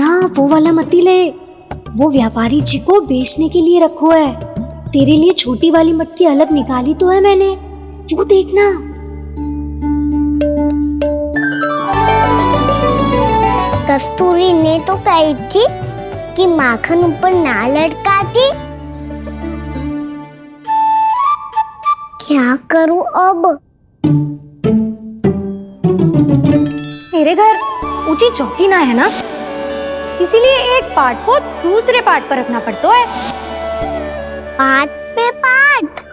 ना वो वाला मती ले, वो व्यापारी जी को बेचने के लिए रखो है। तेरे लिए छोटी वाली मटकी अलग निकाली तो है मैंने, वो देखना। कस्तूरी ने तो कही थी कि माखन ऊपर ना लटकाती। क्या करूं अब? मेरे घर ऊंची चौकी ना है ना, इसीलिए एक पार्ट को दूसरे पार्ट पर रखना पड़ता है। पार्ट पे पार्ट।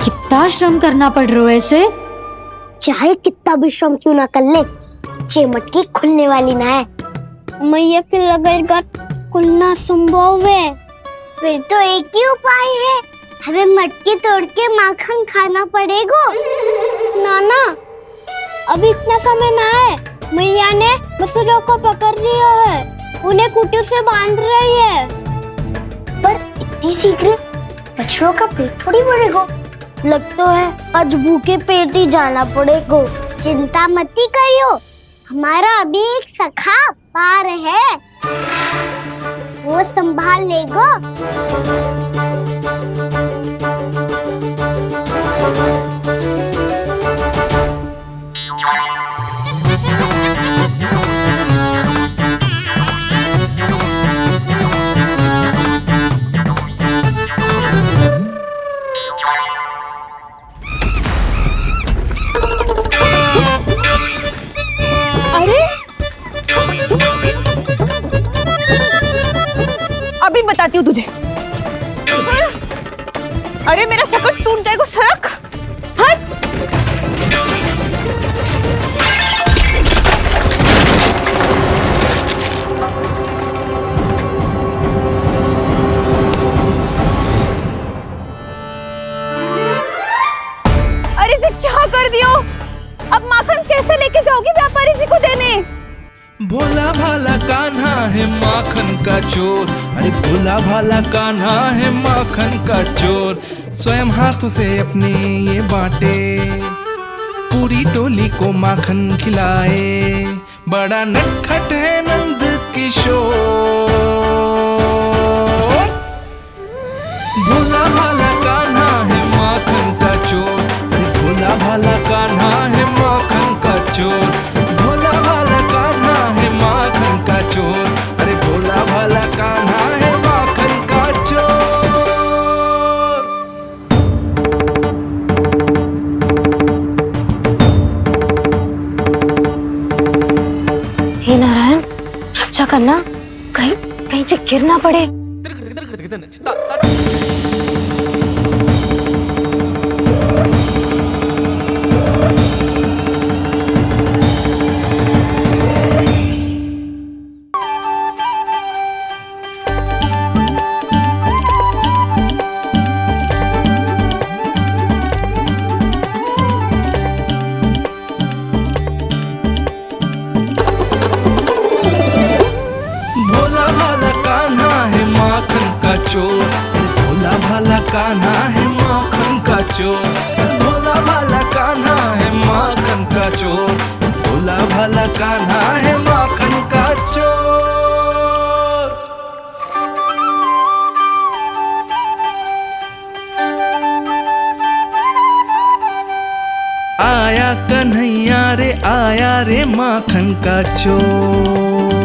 कितना श्रम करना पड़ रहा है ऐसे। चाहे कितना भी श्रम क्यों ना कर ले, ये मटकी खुलने वाली ना है। मैया के लगेगा खुलना संभव है। फिर तो एक ही उपाय है, हमें मटकी तोड़ के माखन खाना पड़ेगा। नाना, अभी इतना समय ना है। मैया ने बछड़ों को पकड़ लिया है, उन्हें कुटी से बांध रही है। पर इतनी शीघ्र बछड़ों का पेट थोड़ी भरेगा। लगता है आज भूखे पेट ही जाना पड़ेगा। चिंता मत करियो, हमारा अभी एक सखा पार है, वो संभाल लेगा। अभी बताती हूँ तुझे। अरे मेरा शकल टूट जाएगा, सरक हट। अरे जी क्या कर दियो? अब माखन कैसे लेके जाओगी व्यापारी जी को देने? भोला भाला कान्हा है माखन का चोर, अरे भोला भाला कान्हा है माखन का चोर। स्वयं हाथों से अपने ये बांटे, पूरी टोली को माखन खिलाए। बड़ा नटखट है नंद किशोर। भोला भाला कान्हा है माखन का चोर, अरे भोला भाला कान्हा है माखन का चोर। भोला भाला कान्हा है माखन का चोर, अरे भोला भाला कान्हा है माखन का चोर। हे नारायण, रक्षा करना, कहीं कहीं से गिर ना पड़े। भोला भाला कान्हा है माखन का चोर, भोला भाला कान्हा है माखन का चोर। भोला भाला कान्हा है माखन का चोर। आया कन्हैया रे आया रे माखन का चोर।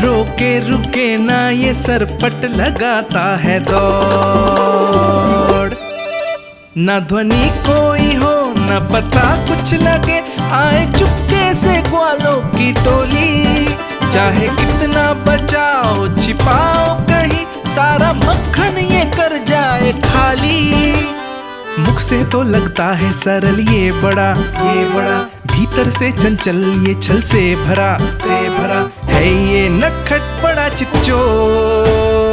रोके रुके ना ये सरपट लगाता है दौड़। ना ध्वनि कोई हो ना पता कुछ लगे, आए चुपके से ग्वालों की टोली। चाहे कितना बचाओ छिपाओ कहीं, सारा मक्खन ये कर जाए खाली। मुख से तो लगता है सरल ये बड़ा भीतर से चंचल ये छल से भरा है ये नटखट बड़ा चिच्चोर।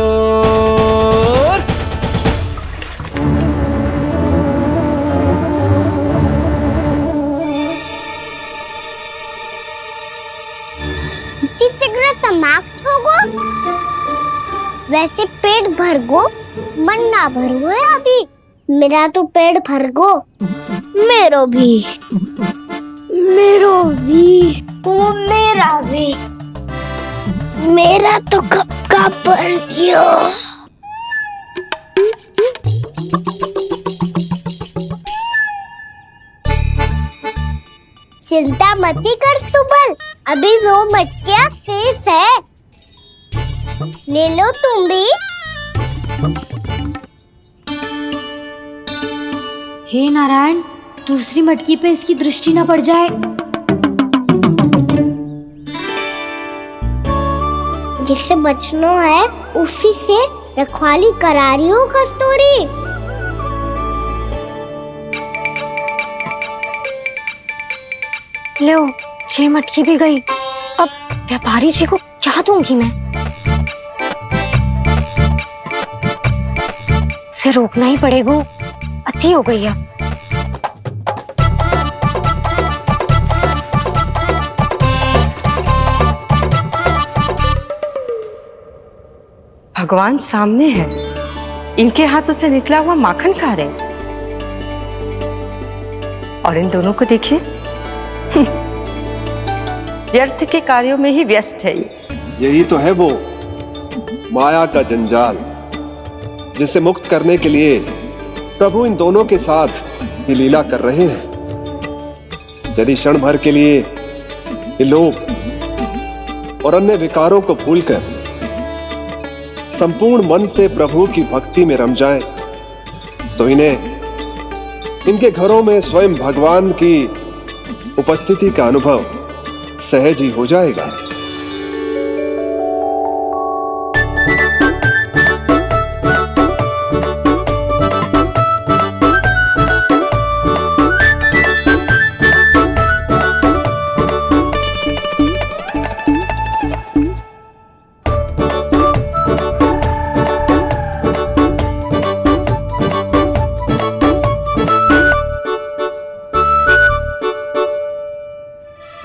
सिगरेट समाप्त हो गो, वैसे पेट भर गो, मन ना भर गो है अभी। मेरा तो पेट भर गो। मेरो भी मेरा तो कब का भर गयो। चिंता मती कर सुबल, अभी 2 मटकियां शेष है, ले लो तुम भी। हे नारायण, दूसरी मटकी पे इसकी दृष्टि न पड़ जाए। जिससे बचना है उसी से रखवाली करा रही हो कस्तूरी। लो, 6 मटकी भी गई। अब व्यापारी जी को क्या दूंगी मैं? से रोकना ही पड़ेगा, अति हो गई है। भगवान सामने है, इनके हाथों से निकला हुआ माखन खा रहे, और इन दोनों को देखिए व्यर्थ के कार्यों में ही व्यस्त है। यही तो है वो माया का जंजाल, जिसे मुक्त करने के लिए प्रभु इन दोनों के साथ ये लीला कर रहे हैं। यदि क्षण भर के लिए ये लोग और अन्य विकारों को भूलकर संपूर्ण मन से प्रभु की भक्ति में रम जाएं, तो इनके घरों में स्वयं भगवान की उपस्थिति का अनुभव सहज ही हो जाएगा।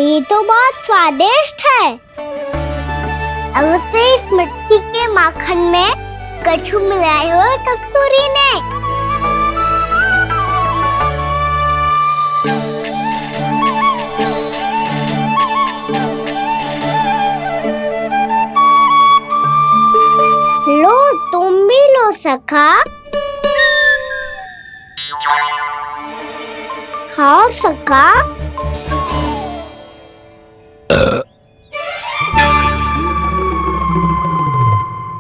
ये तो बहुत स्वादिष्ट है। अवश्य इस मिट्टी के माखन में कछु मिलाए हो कस्तूरी ने। लो, तुम भी लो सखा, खाओ सखा।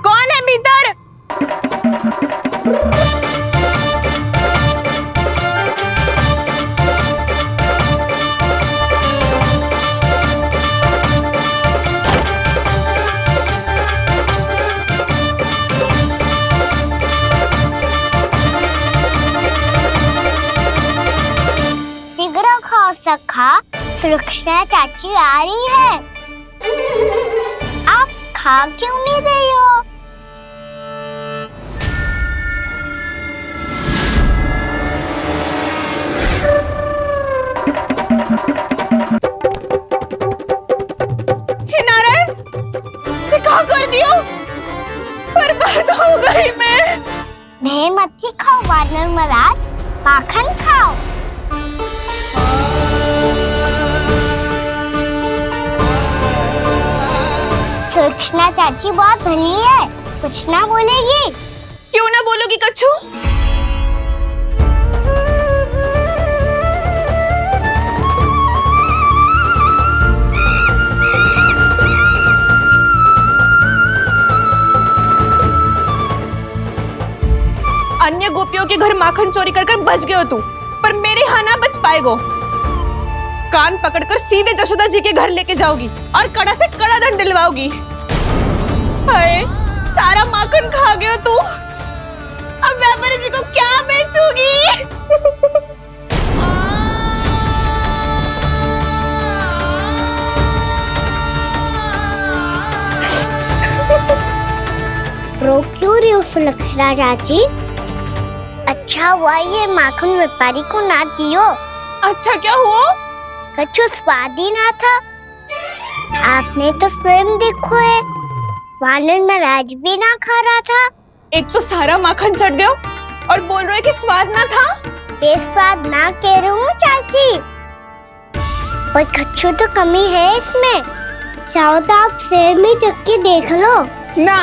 कौन है भीतर? शीघ्र खाओ सखा, सुलक्षणा चाची आ रही है। आप खा क्यों नहीं रही हो? हे नारायण, क्या कर दियो? बर्बाद हो गई मैं। मत खाओ वानर महाराज, माखन खाओ। सुलक्षणा चाची बहुत भली है, कुछ ना बोलेगी। क्यों ना बोलोगी कच्छू? अन्य गोपियों के घर माखन चोरी कर बच गए हो तू, पर मेरे यहाँ ना बच पाएगो। कान पकड़कर सीधे जशोदा जी के घर लेके जाओगी और कड़ा से कड़ा दंड दिलवाओगी। हाय, सारा माखन खा गए हो तू। अब व्यापारी जी को क्या बेचूगी? रो क्यों रही हो सुलक्षणा चाची? अच्छा हुआ ये माखन व्यापारी को ना दियो। अच्छा क्या हुआ? कछु स्वाद ही ना था। आपने तो स्वयं देखो है, वानर महाराज भी ना खा रहा था। एक तो सारा माखन चढ़ गयो और बोल रहे कि स्वाद ना था। बेस्वाद ना कह रही हूँ चाची, पर कछु तो कमी है इसमें। चाहो तो आप शहर में चख के देख लो। ना,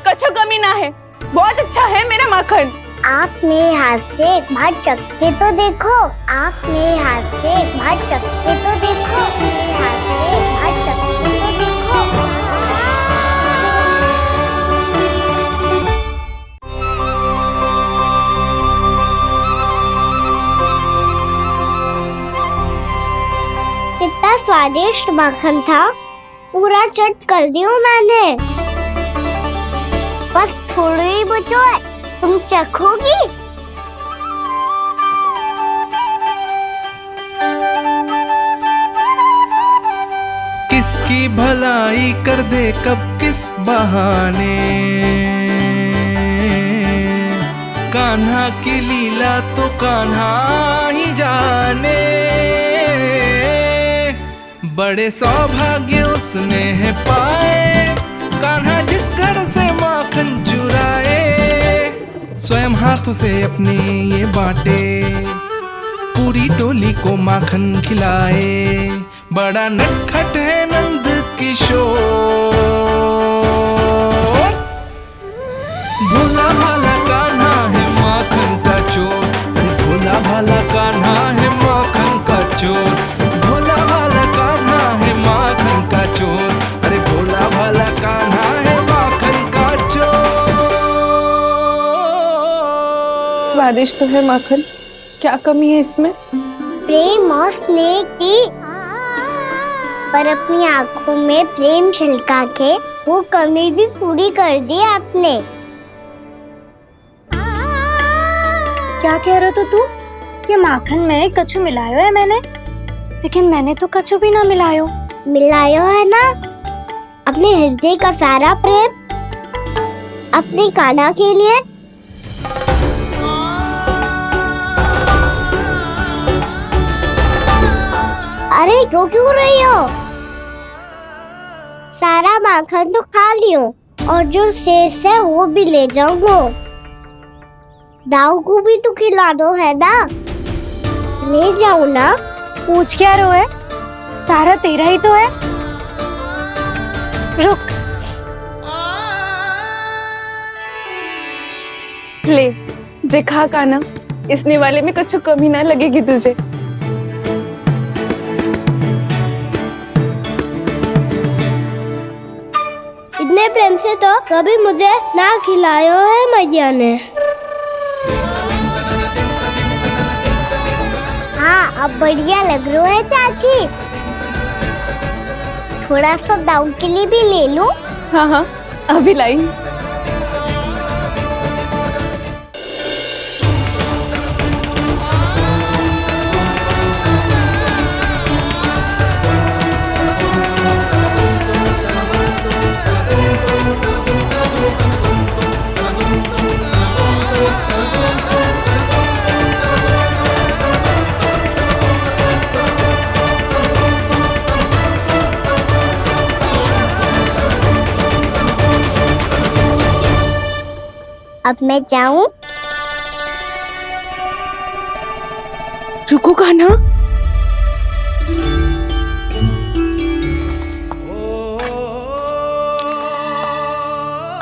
कछु कमी ना है, बहुत अच्छा है मेरा माखन। आप मेरे हाथ से एक बार चख के तो देखो। आप मेरे हाथ से एक बार चख के तो देखो। मेरे हाथ से एक बार चख के तो देखो। कितना स्वादिष्ट माखन था, पूरा चट कर दियो मैंने। बस थोड़ी ही बचो है, तुम चखोगी? किसकी भलाई कर दे कब किस बहाने, कान्हा की लीला तो कान्हा ही जाने। बड़े सौभाग्य उसने है पाए, कान्हा जिस घर से माखन चुराए। स्वयं हाथों से अपने ये बांटे, पूरी टोली को माखन खिलाए। बड़ा नटखट है नंद किशोर, भोला भाला कान्हा है माखन का चोर। भोला भाला कान्हा है माखन का चोर। भोला भाला कान्हा है माखन का चोर। अरे भोला भाला कान्हा है माखन का चोर। स्वादिष्ट तो है माखन, क्या कमी है इसमें? प्रेम और स्नेह की, पर अपनी आंखों में प्रेम छलका के वो कमी भी पूरी कर दी आपने। क्या कह रहे हो तू? ये माखन में कछु मिलायो है मैंने, लेकिन मैंने तो कछु भी ना मिलायो। मिलायो है ना अपने हृदय का सारा प्रेम अपनी कान्हा के लिए। अरे रो क्यों रही हो? सारा माखन तो खा लियो और जो शेष है वो भी ले जाऊंगा। दाऊ को भी तो खिला दो है ना, ले जाऊं ना। पूछ क्या रो है, सारा तेरा ही तो है। रुक, ले जे खा कान्हा, इसने वाले में कुछ कमी ना लगेगी तुझे। इतने प्रेम से तो कभी मुझे ना खिलायो है मैया ने। हाँ, अब बढ़िया लग रहा है चाची। थोड़ा सा दाऊ के लिए भी ले लो। हाँ हाँ, अभी लाई। अब मैं जाऊं? रुको कान्हा,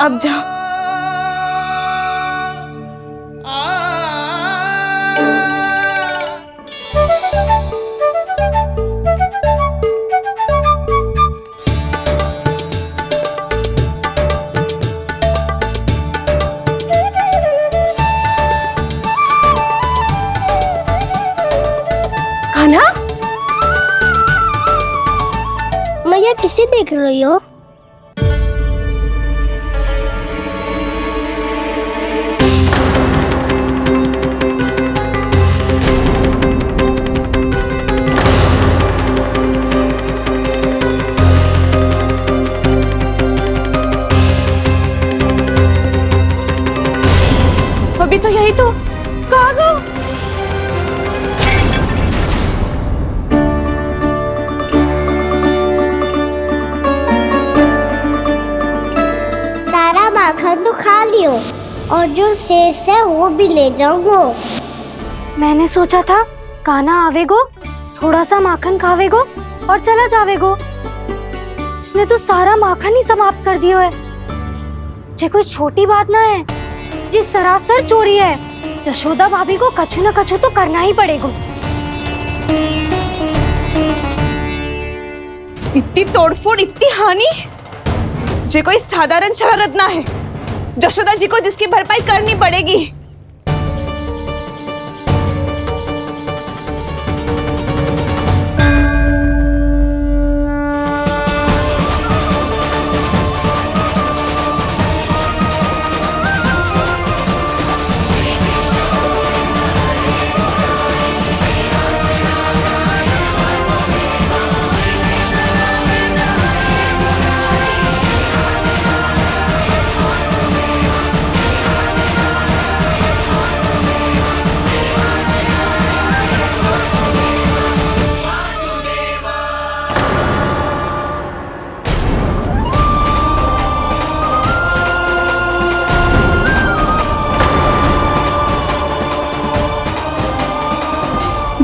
अब जा। कान्हा, देख रही हो? अभी तो यही तो कहाँ गो? सारा माखन तो खा लियो और जो शेष है वो भी ले जाऊंगो। मैंने सोचा था कान्हा आवेगो, थोड़ा सा माखन खावेगो और चला जावेगो। इसने तो सारा माखन ही समाप्त कर दियो है। ये कोई छोटी बात ना है, जी सरासर चोरी है। यशोदा भाभी को कछु न कछु तो करना ही पड़ेगा। इतनी तोड़फोड़, इतनी हानि, ये कोई साधारण शरारत ना है। यशोदा जी को जिसकी भरपाई करनी पड़ेगी।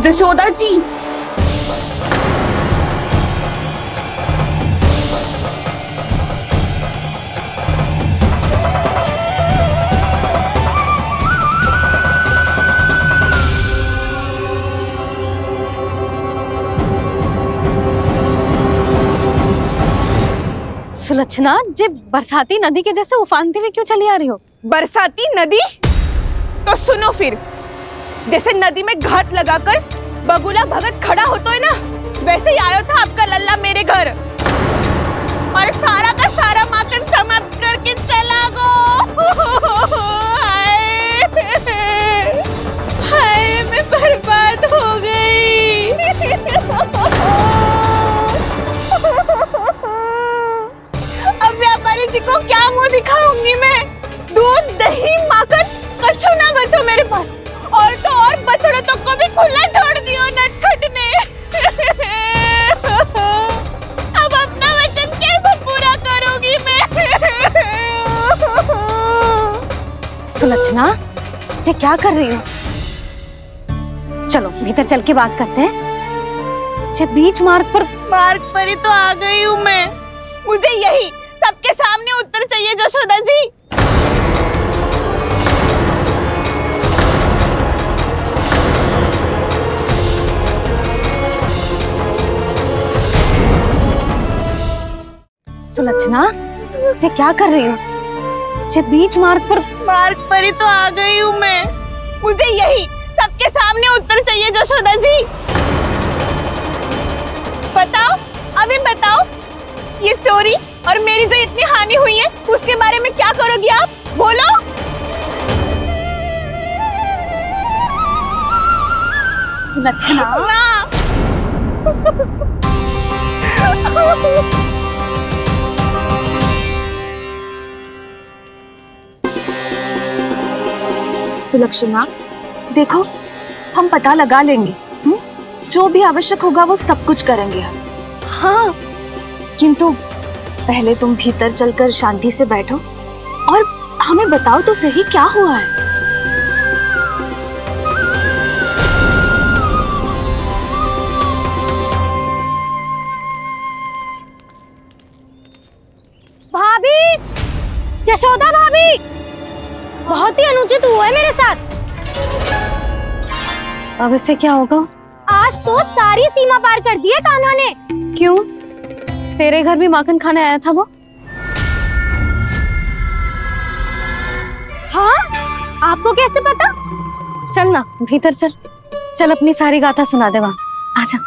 यशोदा जी, सुलक्षणा, जे बरसाती नदी के जैसे उफानते हुए क्यों चली आ रही हो? बरसाती नदी? तो सुनो फिर, जैसे नदी में घाट लगाकर बगुला भगत खड़ा होता है ना, वैसे ही आया था आपका लल्ला मेरे घर और सारा का सारा माखन समाप्त करके चला गो। हाय, मैं बर्बाद हो गई। अब व्यापारी जी को क्या मुंह दिखाऊंगी मैं? दूध, दही, माखन कछु ना बचो मेरे पास। और तो और बछड़े तो को भी खुला छोड़ दियो नटखट ने। अब अपना वचन कैसे पूरा करूंगी मैं? सुलक्षणा, ये क्या कर रही हो? चलो भीतर चल के बात करते हैं। ये बीच मार्ग पर ही तो आ गई हूँ मैं। मुझे यही सबके सामने उत्तर चाहिए यशोदा जी। सुलक्षणा, ये क्या कर रही हो? ये बीच मार्ग पर ही तो आ गई हूँ मैं। मुझे यही सबके सामने उत्तर चाहिए यशोदा जी। बताओ, अभी बताओ, ये चोरी और मेरी जो इतनी हानि हुई है उसके बारे में क्या करोगी आप? बोलो। सुलक्षणा, सुलक्षणा, देखो हम पता लगा लेंगे। जो भी आवश्यक होगा वो सब कुछ करेंगे हम। हाँ, किंतु पहले तुम भीतर चलकर शांति से बैठो और हमें बताओ तो सही क्या हुआ है। भाभी, यशोदा भाभी, बहुत ही अनुचित हुआ है मेरे साथ। अब इससे क्या होगा? आज तो सारी सीमा पार कर दी है कान्हा ने। क्यों? तेरे घर भी माखन खाने आया था वो? हाँ, आपको कैसे पता? चल ना भीतर चल, चल अपनी सारी गाथा सुना दे वहां। आजा।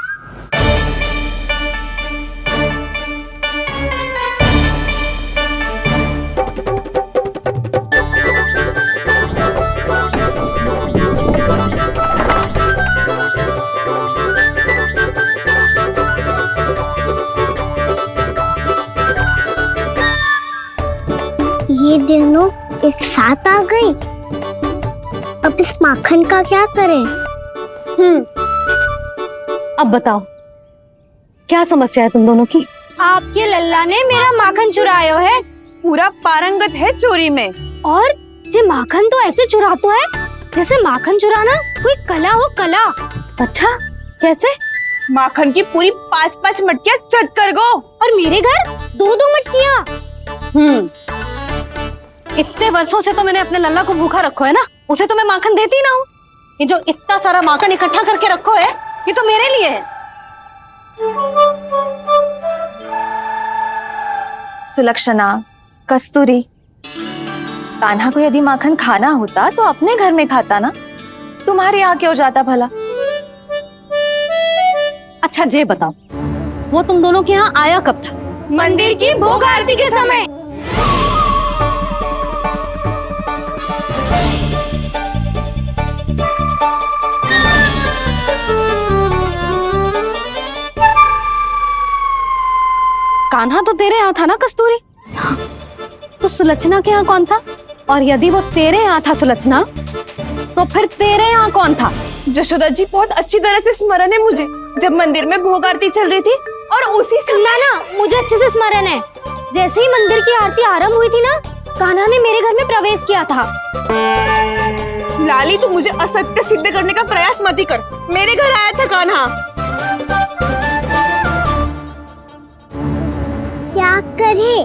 ये दोनों एक साथ आ गई। अब इस माखन का क्या करें? अब बताओ क्या समस्या है तुम दोनों की? आपके लल्ला ने मेरा माखन चुरायो है पूरा पारंगत है चोरी में। और जे माखन तो ऐसे चुरातो है जैसे माखन चुराना कोई कला हो, कला। अच्छा कैसे? माखन की पूरी 5-5 मटकियां चट कर गो। और मेरे घर 2-2 मटकियां। इतने वर्षों से तो मैंने अपने लल्ला को भूखा रखो है ना, उसे तो मैं माखन देती ना हूँ। ये जो इतना सारा माखन इकट्ठा करके रखो है ये तो मेरे लिए है। सुलक्षणा, कस्तूरी, कान्हा को यदि माखन खाना होता तो अपने घर में खाता ना, तुम्हारे यहाँ क्यों जाता भला? अच्छा ये बताओ वो तुम दोनों के यहाँ आया कब था? मंदिर की भोग आरती के समय। कान्हा तो तेरे यहाँ था ना कस्तूरी? तो सुलक्षणा के यहाँ कौन था? और यदि वो तेरे यहाँ था सुलक्षणा तो फिर तेरे यहाँ कौन था? जशोदा जी बहुत अच्छी तरह से स्मरण है मुझे, जब मंदिर में भोग आरती चल रही थी और उसी समय ना मुझे अच्छे से स्मरण है, जैसे ही मंदिर की आरती आरंभ हुई थी ना, कान्हा ने मेरे घर में प्रवेश किया था। लाली तू मुझे असत्य सिद्ध करने का प्रयास मत ही कर, मेरे घर आया था कान्हा। क्या करे?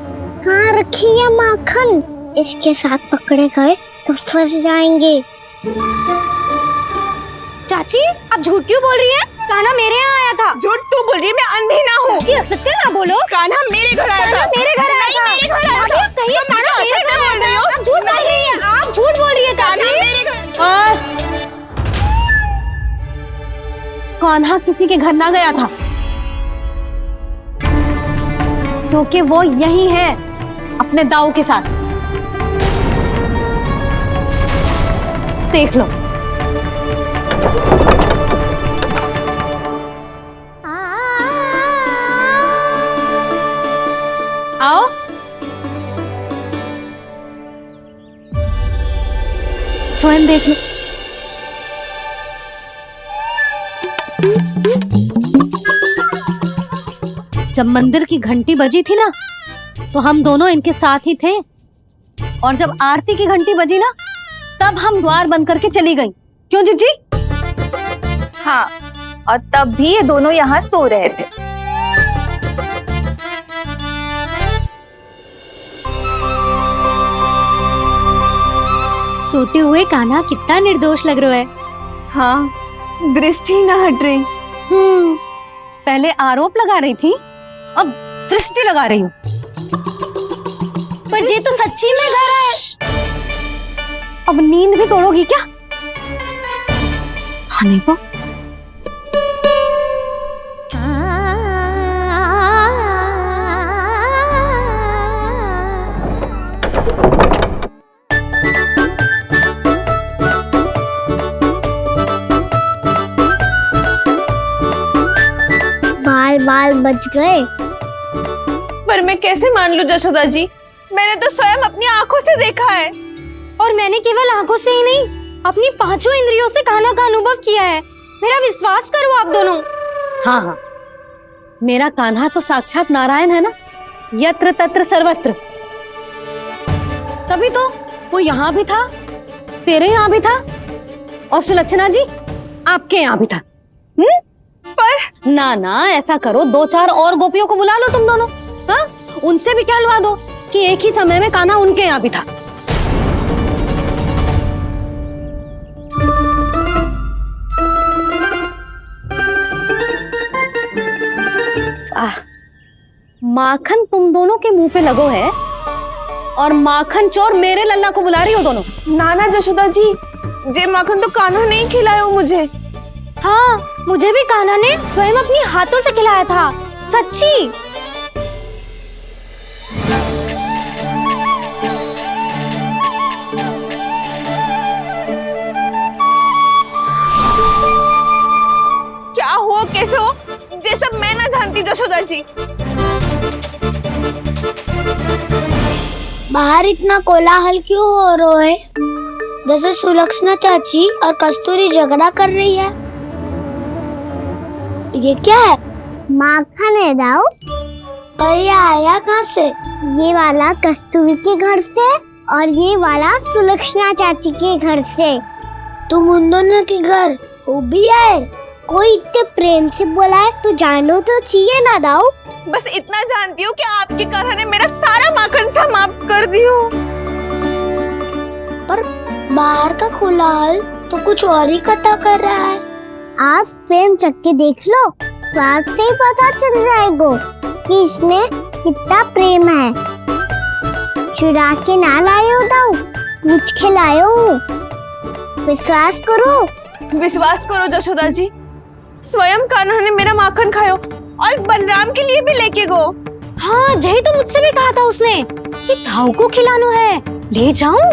कहाँ रखी है माखन? इसके साथ पकड़े गए तो फंस जाएंगे। चाची आप झूठ क्यों बोल रही हैं? कान्हा मेरे यहाँ आया था। झूठ तू बोल रही है, मैं अंधी ना हूँ। चाची असत्य ना बोलो। कान्हा मेरे घर आया था। मेरे घर आया था। मेरे घर आया था। कहिए तुम कान्हा मेरे घर बोल रही आया हो। था। आप झूठ बोल रही हैं। आप झूठ बोल रही है चाची। बस कान्हा किसी के घर ना गया था, क्योंकि वो यही है अपने दाऊ के साथ। देख लो। आओ स्वयं देख लो। जब मंदिर की घंटी बजी थी ना तो हम दोनों इनके साथ ही थे, और जब आरती की घंटी बजी ना तब हम द्वार बंद करके चली गई। क्यों जीजी? हाँ, और तब भी ये दोनों यहाँ सो रहे थे। सोते हुए कान्हा कितना निर्दोष लग रहा है। हाँ, दृष्टि ना हट रही। पहले आरोप लगा रही थी, अब दृष्टि लगा रही हूँ। पर ये तो सच्ची में घर है। अब नींद भी तोड़ोगी क्या? हनी को बाल बाल बच गए। पर मैं कैसे मान लूं जशोदा जी, मैंने तो स्वयं अपनी आंखों से देखा है। और मैंने केवल आंखों से ही नहीं, अपनी 5 इंद्रियों से कान्हा का अनुभव किया है। मेरा विश्वास करो आप दोनों। हाँ हाँ, मेरा कान्हा तो साक्षात नारायण है ना, यत्र तत्र सर्वत्र। तभी तो वो यहाँ भी था, तेरे यहाँ भी था, और सुलक्षणा जी आपके यहाँ भी था। पर ना ना, ऐसा करो 2-4 और गोपियों को बुला लो तुम दोनों। हाँ, उनसे भी कहलवा दो कि एक ही समय में कान्हा उनके यहाँ भी था। माखन तुम दोनों के मुंह पे लगो है, और माखन चोर मेरे लल्ला को बुला रही हो दोनों। नाना जशोदा जी, जे माखन तो कान्हा नहीं खिलाया मुझे। हाँ, मुझे भी कान्हा ने स्वयं अपनी हाथों से खिलाया था, सच्ची। क्या हो कैसे हो, ये सब मैं ना जानती जशोदा जी। बाहर इतना कोलाहल क्यों हो रहा है? जैसे सुलक्षणा चाची और कस्तूरी झगड़ा कर रही है। ये क्या है? माखन है दाऊ। और ये आया कहाँ से? ये वाला कस्तूरी के घर से और ये वाला सुलक्षणा चाची के घर से। तुम उन दोनों के घर हो भी आए? कोई इतने प्रेम से बोला है तो जानो तो चाहिए ना दाऊ। बस इतना जानती हूँ कि आपके कहने ने मेरा सारा माखन समाप्त कर दियो। पर बाहर का कोलाहल तो कुछ और ही कथा कर रहा है। आप फिल्म चख के देख लो, तो आपसे ही पता चल जाएगा कि इसमें कितना प्रेम है। चुरा के ना लाए हो दाऊ, पूछ के लाए हो। विश्वास करो जशोदा जी, स्वयं कान्हा ने मेरा माखन खायो और बलराम के लिए भी लेके गो। हाँ जही तो मुझसे भी कहा था उसने कि दाऊ को खिलाना है, ले जाऊं।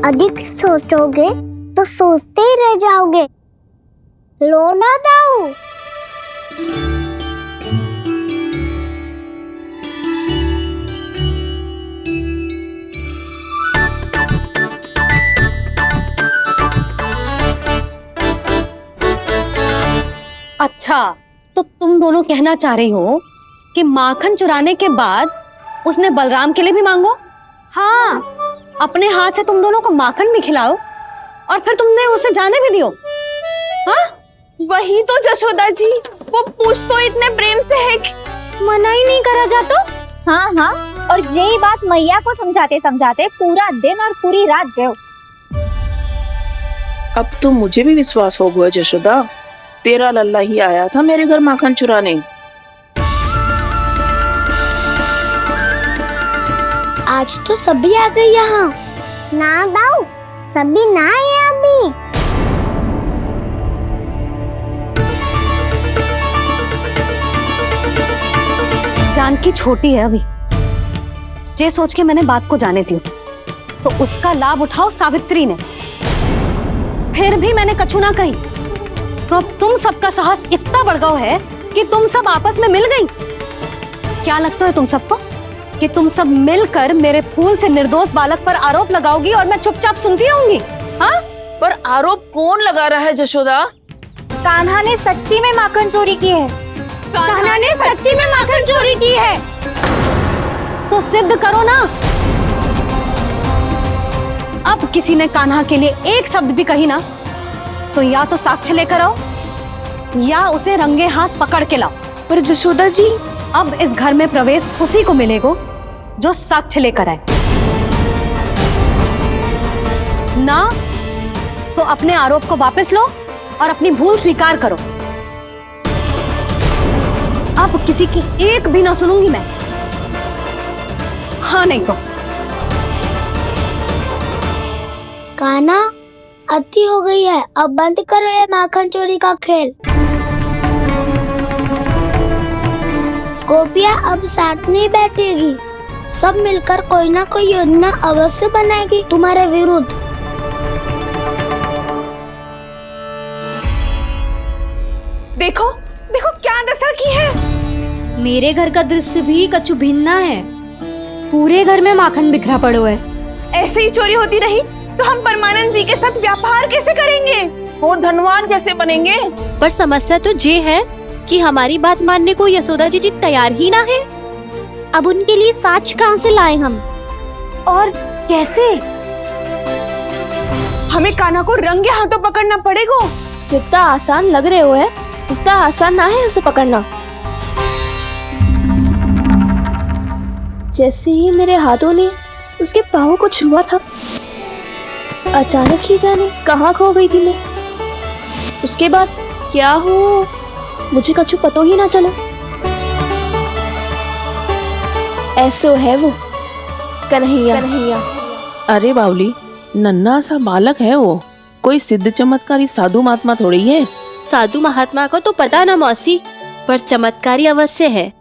अधिक सोचोगे तो सोचते ही रह जाओगे। लो ना दाऊ। अच्छा, तो तुम दोनों कहना चाह रही हो कि माखन चुराने के बाद उसने बलराम के लिए भी मांगो? हाँ, अपने हाथ से तुम दोनों को माखन भी खिलाओ और फिर तुमने उसे जाने भी दियो। हाँ, वही तो जशोदा जी, वो पूछ तो इतने प्रेम से है कि मना ही नहीं करा जा तो। हाँ, और यही बात मैया को समझाते समझाते पूरा दिन और पूरी रात गयो। अब तो मुझे भी विश्वास हो गया जशोदा, तेरा लल्ला ही आया था मेरे घर माखन चुराने। आज तो सभी आ गए यहाँ। ना दाऊ, सभी ना आए अभी। जानकी छोटी है अभी, ये सोच के मैंने बात को जाने दी, तो उसका लाभ उठाओ सावित्री ने। फिर भी मैंने कछु ना कही, तो अब तुम सबका साहस इतना बढ़ गया है कि तुम सब आपस में मिल गई। क्या लगता है तुम सबको कि तुम सब मिलकर मेरे फूल से निर्दोष बालक पर आरोप लगाओगी और मैं चुपचाप सुनती रहूंगी? हाँ? पर आरोप कौन लगा रहा है जशोदा? कान्हा ने सच्ची में माखन चोरी की है। कान्हा ने सच्ची में माखन चोरी की है। तो सिद्ध करो ना। अब किसी ने कान्हा के लिए एक शब्द भी कही ना, तो या तो साक्ष्य लेकर आओ या उसे रंगे हाथ पकड़ के लाओ। पर जशोदा जी, अब इस घर में प्रवेश उसी को मिलेगा जो साक्ष्य लेकर आए। ना तो अपने आरोप को वापस लो और अपनी भूल स्वीकार करो। अब किसी की एक भी ना सुनूंगी मैं। हाँ नहीं तो कान्हा, अति हो गई है, अब बंद करो ये माखन चोरी का खेल। गोपियाँ अब साथ नहीं बैठेगी, सब मिलकर कोई ना कोई योजना अवश्य बनाएगी तुम्हारे विरुद्ध। देखो देखो क्या दशा की है। मेरे घर का दृश्य भी कछु भिन्न है। पूरे घर में माखन बिखरा पड़ो है। ऐसे ही चोरी होती रही तो हम परमानंद जी के साथ व्यापार कैसे करेंगे और धनवान कैसे बनेंगे? पर समस्या तो ये है कि हमारी बात मानने को यशोदा जी तैयार ही ना है। अब उनके लिए साक्ष्य कहाँ से लाए हम? और कैसे? हमें कान्हा को रंगे हाथों पकड़ना पड़ेगा। जितना आसान लग रहे हो है, उतना आसान ना है उसे पकड़ना। जैसे ही मेरे हाथों ने उसके पाँव को छुआ था, अचानक ही जाने कहाँ खो गई थी मैं। उसके बाद क्या हो मुझे कछु पता ही ना चला। ऐसो है वो कन्हैया। अरे बावली, नन्हा सा बालक है वो, कोई सिद्ध चमत्कारी साधु महात्मा थोड़ी है। साधु महात्मा को तो पता ना मौसी, पर चमत्कारी अवश्य है,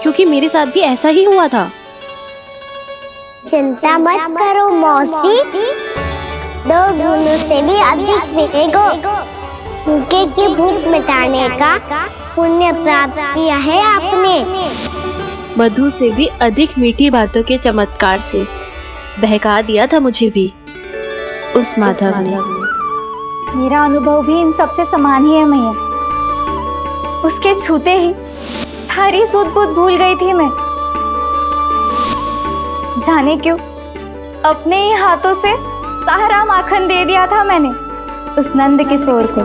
क्योंकि मेरे साथ भी ऐसा ही हुआ था। चिंता मत करो मौसी, 2 गुणों से भी अधिक मिलेगा। भूखे की भूख मिटाने का पुण्य प्राप्त किया है आपने। मधु से भी अधिक मीठी बातों के चमत्कार से बहका दिया था मुझे भी उस माधव ने। मेरा अनुभव भी इन सबसे समान ही है मैया। उसके छूते ही सारी सूध बूध भूल गई थी मैं। जाने क्यों अपने ही हाथों से सारा माखन दे दिया था मैंने उस नंद किशोर को।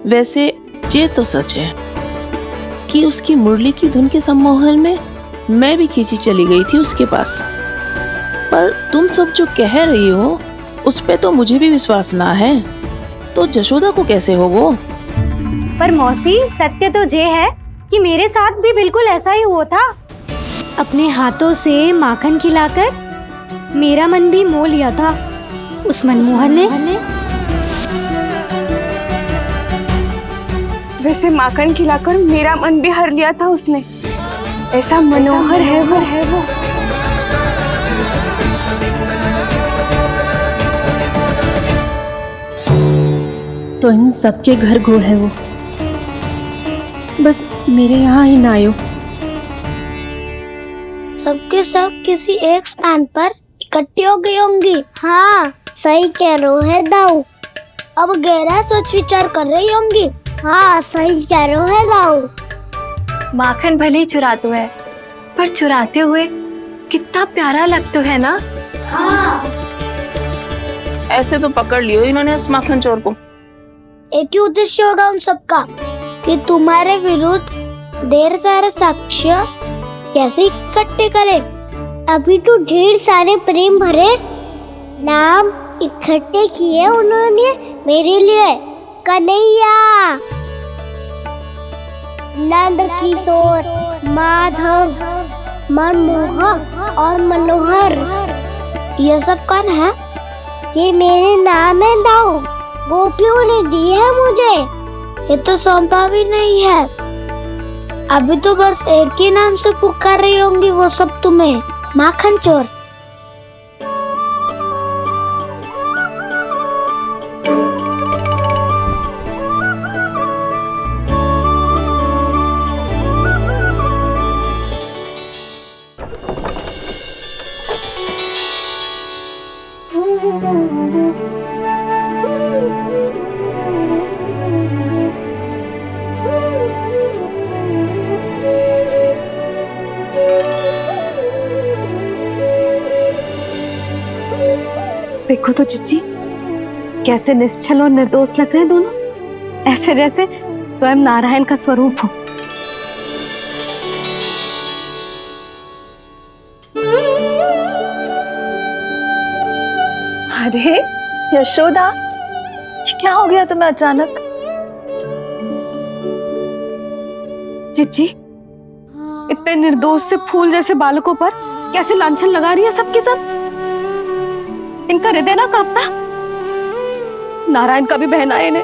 वैसे ये तो सच है कि उसकी मुरली की धुन के सम्मोहन में मैं भी खींची चली गई थी उसके पास। पर तुम सब जो कह रही हो उस पे तो मुझे भी विश्वास ना है, तो जशोदा को कैसे होगो? पर मौसी सत्य तो ये है कि मेरे साथ भी बिल्कुल ऐसा ही हुआ था। अपने हाथों से माखन खिलाकर मेरा मन भी मोह लिया था उस मनमोहन ने। वैसे माखन खिलाकर मेरा मन भी हर लिया था उसने। ऐसा मनोहर है वो। तो इन सबके घर गो है वो, बस मेरे यहाँ ही ना आयो। सबके सब किसी एक स्थान पर इकट्ठी हो गई होंगी। हाँ सही कह रहे है दाऊ। अब गहरा सोच विचार कर रही होंगी। हाँ सही कह रहे है दाऊ। माखन भले ही चुराते है, पर चुराते हुए कितना प्यारा लगता है ना। हाँ ऐसे तो पकड़ लियो इन्होंने उस माखन चोर को। एक ही उद्देश्य होगा उन सबका कि तुम्हारे विरुद्ध ढेर सारे साक्ष्य कैसे इकट्ठे करे। अभी तो ढेर सारे प्रेम भरे नाम इकट्ठे किए उन्होंने मेरे लिए। कन्हैया, नंद किशोर, माधव, मनमोहक और मनोहर, ये सब कौन है? ये मेरे नाम है दाऊ। गोपियों ने दिए है मुझे, ये तो सौंपा भी नहीं है। अभी तो बस एक ही नाम से पुकार रही होंगी वो सब तुम्हें, माखन चोर। देखो तो जीजी कैसे निश्चल और निर्दोष लग रहे हैं दोनों, ऐसे जैसे स्वयं नारायण का स्वरूप हो। अरे यशोदा, ये क्या हो गया तुम्हें अचानक? जीजी इतने निर्दोष से फूल जैसे बालकों पर कैसे लांछन लगा रही है सबकी सब। इनका हृदय ना कांपता? नारायण का भी बहना है इन्हें।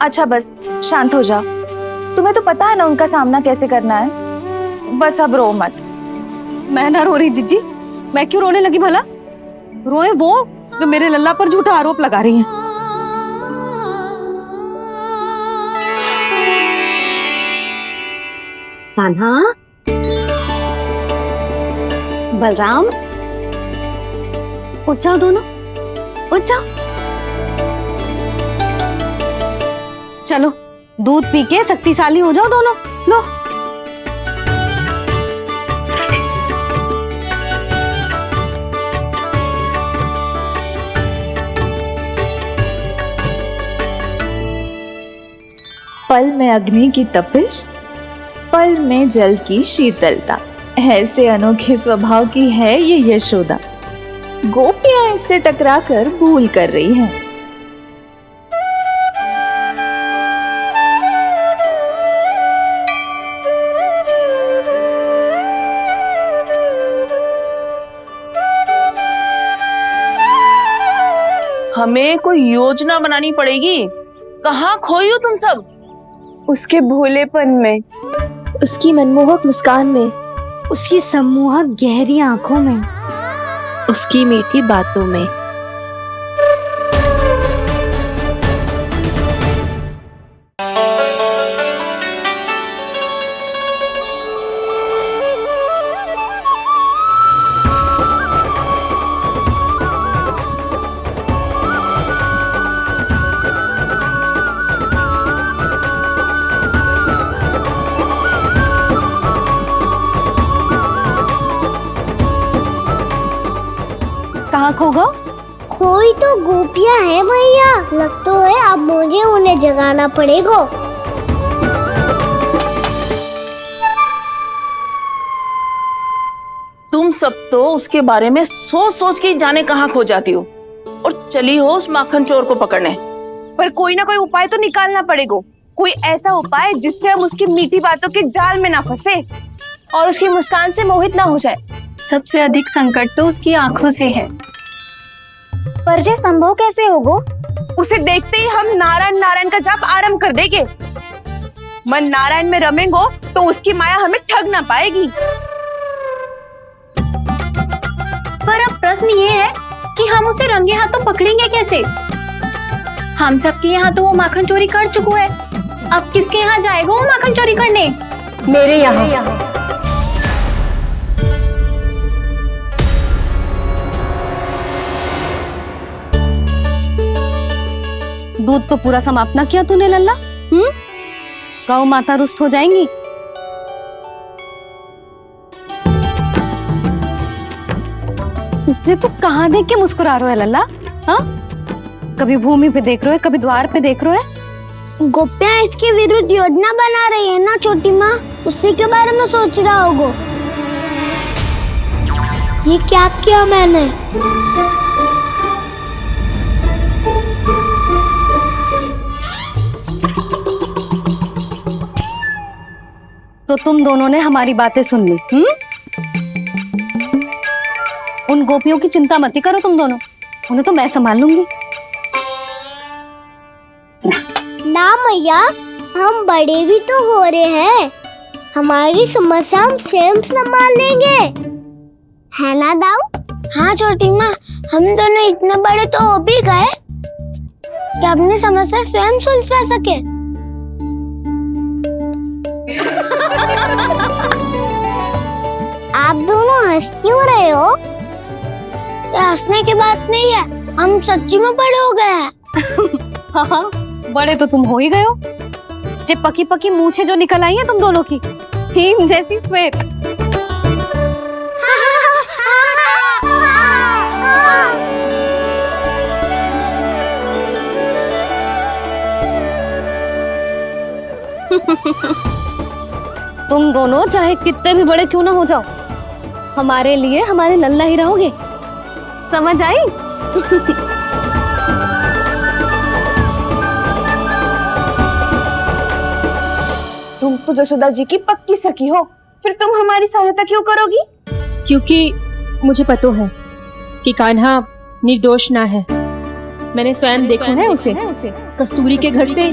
अच्छा बस शांत हो जाओ, तुम्हें तो पता है ना उनका सामना कैसे करना है। बस अब रो मत। मैं ना रो रही जीजी, मैं क्यों रोने लगी भला? रोए वो जो मेरे लल्ला पर झूठा आरोप लगा रही हैं। कान्हा, बलराम, उठ जाओ दोनों, उठ जाओ। चलो दूध पी के शक्तिशाली हो जाओ दोनों। लो पल में अग्नि की तपिश, पल में जल की शीतलता, ऐसे अनोखे स्वभाव की है ये यशोदा। गोपियां इससे टकराकर भूल कर रही हैं। हमें कोई योजना बनानी पड़ेगी। कहाँ खोई हो तुम सब? उसके भोलेपन में, उसकी मनमोहक मुस्कान में, उसकी सम्मोहक गहरी आंखों में, उसकी मीठी बातों में। कहाँ खो गो? कोई तो गोपियां है भैया, लगता है अब मुझे उन्हें जगाना पड़ेगा। तुम सब तो उसके बारे में सोच सोच के जाने कहाँ खो जाती हो और चली हो उस माखन चोर को पकड़ने। पर कोई ना कोई उपाय तो निकालना पड़ेगा, कोई ऐसा उपाय जिससे हम उसकी मीठी बातों के जाल में ना फंसे और उसकी मुस्कान से मोहित ना हो जाए। सबसे अधिक संकट तो उसकी आंखों से है। पर ये संभव कैसे होगो? उसे देखते ही हम नारायण नारायण का जाप आरंभ कर देंगे। मन नारायण में रमेंगो तो उसकी माया हमें ठग ना पाएगी। पर अब प्रश्न ये है कि हम उसे रंगे हाथों पकड़ेंगे कैसे? हम सबके यहाँ तो वो माखन चोरी कर चुका है, अब किसके यहाँ जाएगा वो माखन चोरी करने? मेरे यहाँ। दूध तो पूरा समाप्त ना किया तूने लल्ला? गौ माता रुष्ट हो जाएंगी। जी तू कहाँ देख के मुस्कुरा रहे हो लल्ला? हाँ, कभी भूमि पे देख रहे हो, कभी द्वार पे देख रहे हो। गोपियां इसके विरुद्ध योजना बना रही है ना छोटी माँ, उसी के बारे में सोच रहा होगा। ये क्या किया मैंने? तो तुम दोनों ने हमारी बातें सुन ली। उन गोपियों की चिंता मत करो तुम दोनों, उन्हें तो मैं संभाल लूंगी। ना मैया, हम बड़े भी तो हो रहे हैं, हमारी समस्या हम स्वयं संभाल लेंगे, है ना दाऊ? हाँ छोटी माँ, हम दोनों इतने बड़े तो हो भी गए कि अपनी समस्या स्वयं सुलझा सके। आप दोनों हंस क्यों रहे हो? ये हंसने की बात नहीं है, हम सच्ची में बड़े हो गए हैं। हाँ, बड़े तो तुम हो ही गए हो। जे पकी पकी मूछें जो निकल आई हैं तुम दोनों की, हिम जैसी श्वेत। तुम दोनों चाहे कितने भी बड़े क्यों ना हो जाओ, हमारे लिए हमारे लल्ला ही रहोगे, समझ आई? तुम तो जशोदा जी की पक्की सखी हो, फिर तुम हमारी सहायता क्यों करोगी? क्योंकि मुझे पता है कि कान्हा निर्दोष ना है। मैंने स्वयं देखा है उसे कस्तूरी के घर से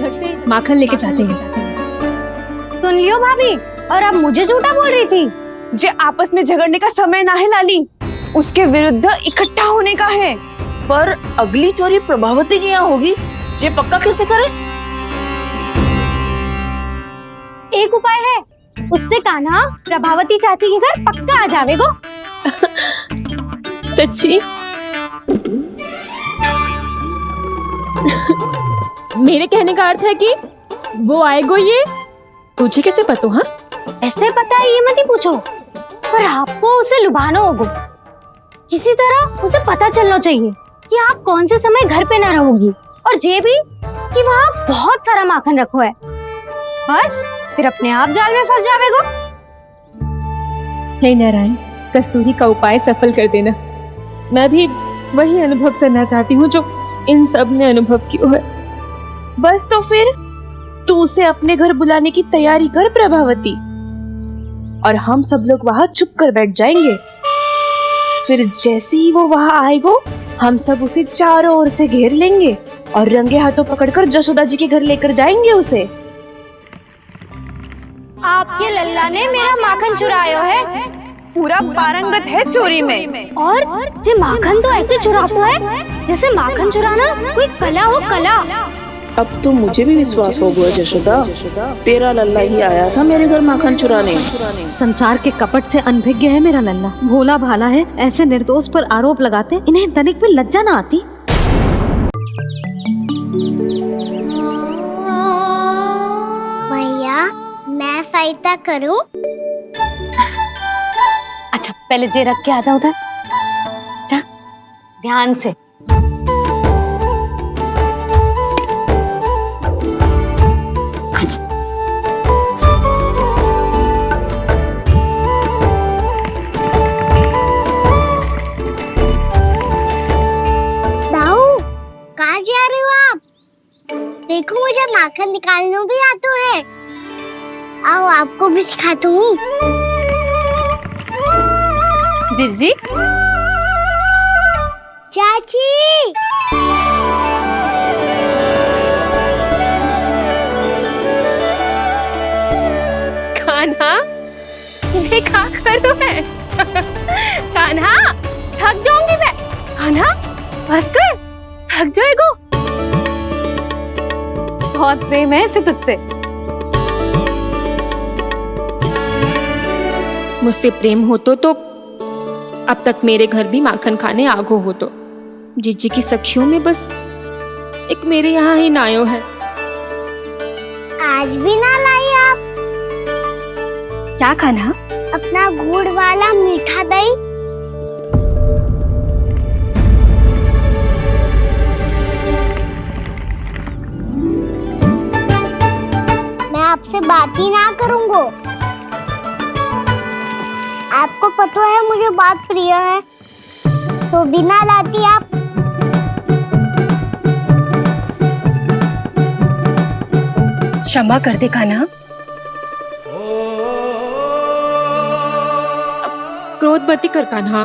माखन लेके जाते हैं। सुन लियो भाभी, और अब मुझे झूठा बोल रही थी। जे आपस में झगड़ने का समय ना है लाली, उसके विरुद्ध इकट्ठा होने का है। पर अगली चोरी प्रभावती की यहाँ होगी, जे पक्का कैसे करे? एक उपाय है, उससे कान्हा प्रभावती चाची के घर पक्का आ जावेगो। सच्ची? मेरे कहने का अर्थ है कि वो आएगो, ये तुझे कैसे पता? हाँ, ऐसे पता है ये मत ही पूछो, पर आपको उसे लुभाना होगा। किसी तरह उसे पता चलना चाहिए कि आप कौन से समय घर पे ना रहोगी, और ये भी कि वहाँ बहुत सारा माखन रखो है। बस फिर अपने आप जाल में फंस जावेगो। हे नारायण, कस्तूरी का उपाय सफल कर देना। मैं भी वही अनुभव करना चाहती हूँ जो इन सब ने अनुभव किया है। बस तो फिर तू उसे अपने घर बुलाने की तैयारी कर प्रभावती, और हम सब लोग वहाँ चुप कर बैठ जाएंगे। फिर जैसे ही वो वहाँ आएगा, हम सब उसे चारों ओर से घेर लेंगे और रंगे हाथों पकड़कर जशोदा जी के घर लेकर जाएंगे उसे। आपके लल्ला ने मेरा माखन चुराया है, पूरा पारंगत है चोरी में। और जे माखन तो ऐसे चुराता है जैसे माखन चुराना कोई कला हो, कला। अब तो मुझे भी विश्वास हो गया जशोदा, तेरा लल्ला ही आया था मेरे घर माखन चुराने। संसार के कपट से अनभिज्ञ है मेरा लल्ला, भोला भाला है। ऐसे निर्दोष पर आरोप लगाते इन्हें तनिक भी लज्जा ना आती। भैया, मैं सहायता करूं? अच्छा, पहले जे रख के आ जाओ उधर। जा, ध्यान से। दाऊ, कहाँ जा रहे हो आप? देखो मुझे माखन निकालना भी आता है। आओ आपको भी सिखाता हूँ। जिज्जी, चाची, कान्हा मुझे क्या करो है? कान्हा थक जाऊंगी मैं। कान्हा बस कर, थक जाएगो। बहुत प्रेम है इसे तुझसे। मुझसे प्रेम होतो तो अब तक मेरे घर भी माखन खाने आगो होतो। जीजी की सखियों में बस एक मेरे यहाँ ही नायो है। आज भी ना लाई आप क्या खाना? अपना गुड़ वाला मीठा दही। मैं आपसे बात ही ना करूंगा। आपको पता है मुझे बात प्रिय है, तो बिना लाती आप। क्षमा कर दे कान्हा। क्रोध मत कर कान्हा,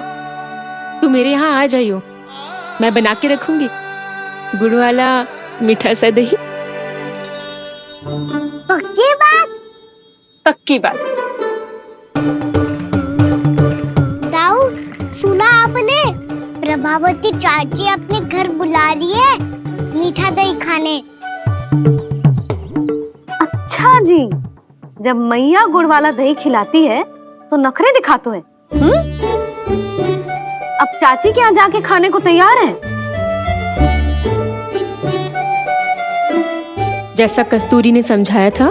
तू मेरे यहाँ आ जाइयो, मैं बना के रखूंगी गुड़ वाला मीठा सा दही। पक्की बात? पक्की बात। दाऊ, सुना आपने? प्रभावती चाची अपने घर बुला रही है मीठा दही खाने। अच्छा जी, जब मैया गुड़ वाला दही खिलाती है तो नखरे दिखाते हैं। अब चाची के यहाँ जाके खाने को तैयार हैं। जैसा कस्तूरी ने समझाया था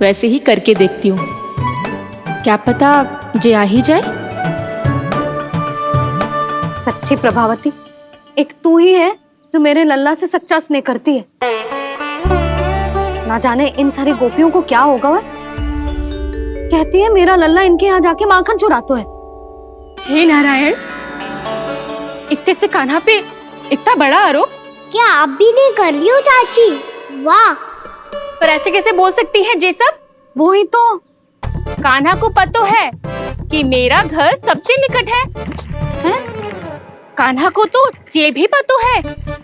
वैसे ही करके देखती हूँ, क्या पता जे आ ही जाए। सच्ची प्रभावती, एक तू ही है जो मेरे लल्ला से सच्चा स्नेह करती है। ना जाने इन सारी गोपियों को क्या होगा वह। कहती है मेरा लल्ला इनके यहाँ जाके माखन चुराता है। हे नारायण, इतने से कान्हा पे इतना बड़ा आरोप। क्या आप भी नहीं कर रही हो चाची? वाह, पर ऐसे कैसे बोल सकती है जे सब? वो ही तो। कान्हा को पता है कि मेरा घर सबसे निकट है, हैं? कान्हा को तो ये भी पता है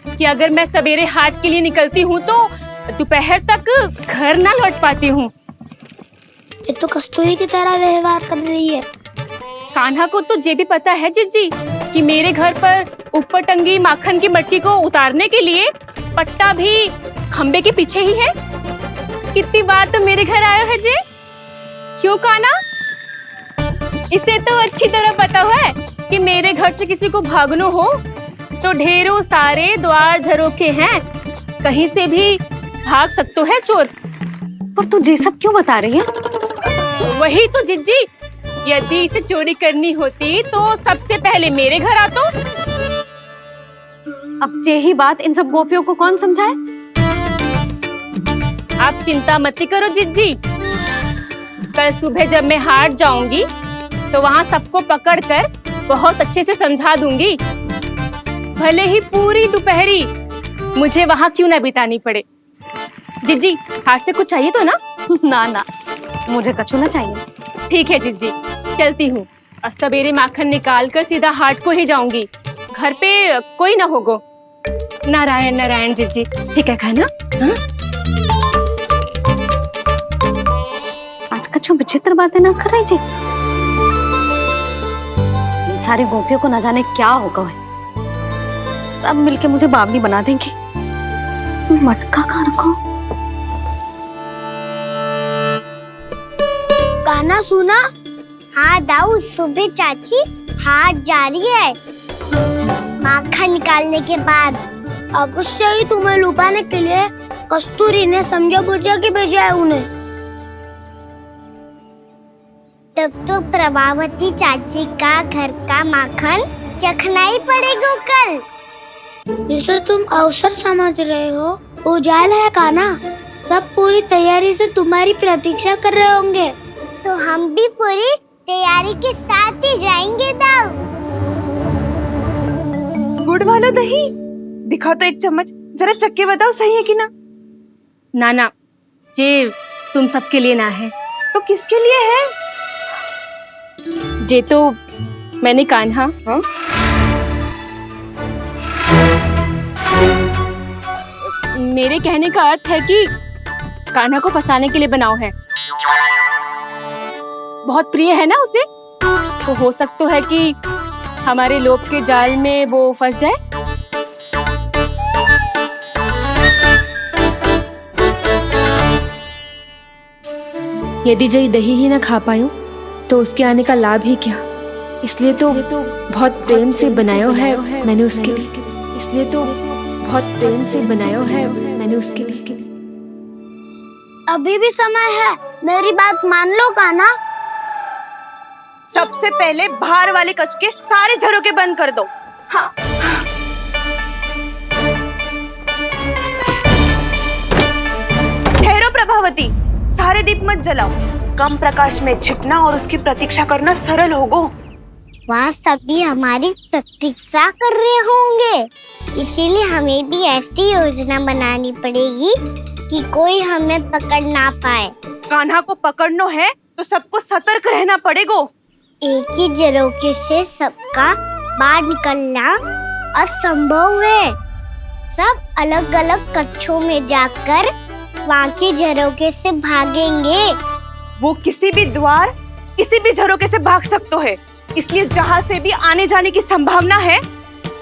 कि अगर मैं सवेरे हाट के लिए निकलती हूँ तो दोपहर तक घर ना लौट पाती हूँ। ये तो कस्तूरी की तरह व्यवहार कर रही है। कान्हा को तो ये भी पता है जिज्जी कि मेरे घर पर ऊपर टंगी माखन की मटकी को उतारने के लिए पट्टा भी खंबे के पीछे ही है। कितनी बार तो मेरे घर आया है जे। क्यों कान्हा? इसे तो अच्छी तरह पता है कि मेरे घर से किसी को भागना हो तो ढेरों सारे द्वार झरोखे हैं, कहीं से भी भाग सकते है चोर। पर तू ये सब क्यों बता रही है? वही तो जिज्जी, यदि इसे चोरी करनी होती तो सबसे पहले मेरे घर आतो। अब यही बात इन सब गोपियों को कौन समझाए? आप चिंता मत करो जिज्जी, कल सुबह जब मैं हाट जाऊंगी तो वहाँ सबको पकड़कर बहुत अच्छे से समझा दूंगी, भले ही पूरी दोपहरी मुझे वहाँ क्यों ना बितानी पड़े। जिज्जी, हाट से कुछ चाहिए तो ना? ना ना, मुझे कछु ना चाहिए। ठीक है जिज्जी, चलती हूँ। और सवेरे माखन निकाल कर सीधा हाट को ही जाऊंगी, घर पे कोई ना होगो। नारायण नारायण जिज्जी, ठीक है खाना? हाँ? आज कछु विचित्र बातें ना कर रही जी। इन सारी गोपियों को न जाने क्या होगा है। सब मिलके मुझे बावली बना देंगे। मटका कहाँ रखो? गाना सुना? हाँ दाऊ, सुबह चाची हाट जा रही है माखन निकालने के बाद। अवश्य ही तुम्हें लुभाने के लिए कस्तूरी ने समझा बुझा के भेजा है उन्हें। तब तो प्रभावती चाची का घर का माखन चखना ही पड़ेगा कल। जिसे तुम अवसर समझ रहे हो, उजाला है कान्हा। सब पूरी तैयारी से तुम्हारी प्रतीक्षा कर रहे होंगे। तो हम भी पूरी तैयारी के साथ ही जाएंगे दाऊ। गुड़ वाला दही दिखा तो एक चम्मच, जरा चख के बताओ सही है कि ना। ना ना, जे तुम सबके लिए ना है। तो किसके लिए है? जे तो मैंने कान्हा मेरे कहने का अर्थ है कि कान्हा को फंसाने के लिए बनाओ है। बहुत प्रिय है ना उसे, तो हो सकता है कि हमारे लोभ के जाल में वो फंस जाए। यदि जय दही ही ना खा पायो तो उसके आने का लाभ ही क्या। इसलिए तो बहुत प्रेम से बनायो है मैंने उसके लिए। इसलिए तो बहुत प्रेम से बनायो है मैंने उसके लिए। अभी भी समय है, मेरी बात मान लो कान्हा। सबसे पहले बाहर वाले कच के सारे झरोके बंद कर दो। हाँ। ठहरो प्रभावती, सारे दीप मत जलाओ। कम प्रकाश में छिपना और उसकी प्रतीक्षा करना सरल होगा। वहाँ सभी हमारी प्रतीक्षा कर रहे होंगे, इसीलिए हमें भी ऐसी योजना बनानी पड़ेगी कि कोई हमें पकड़ ना पाए। कान्हा को पकड़ना है तो सबको सतर्क रहना पड़ेगा। एक ही झरोके से सबका बाहर निकलना असंभव है। सब अलग अलग कक्षों में जाकर वहाँ के झरोके से भागेंगे। वो किसी भी द्वार, किसी भी झरोके से भाग सकते है, इसलिए जहाँ से भी आने जाने की संभावना है,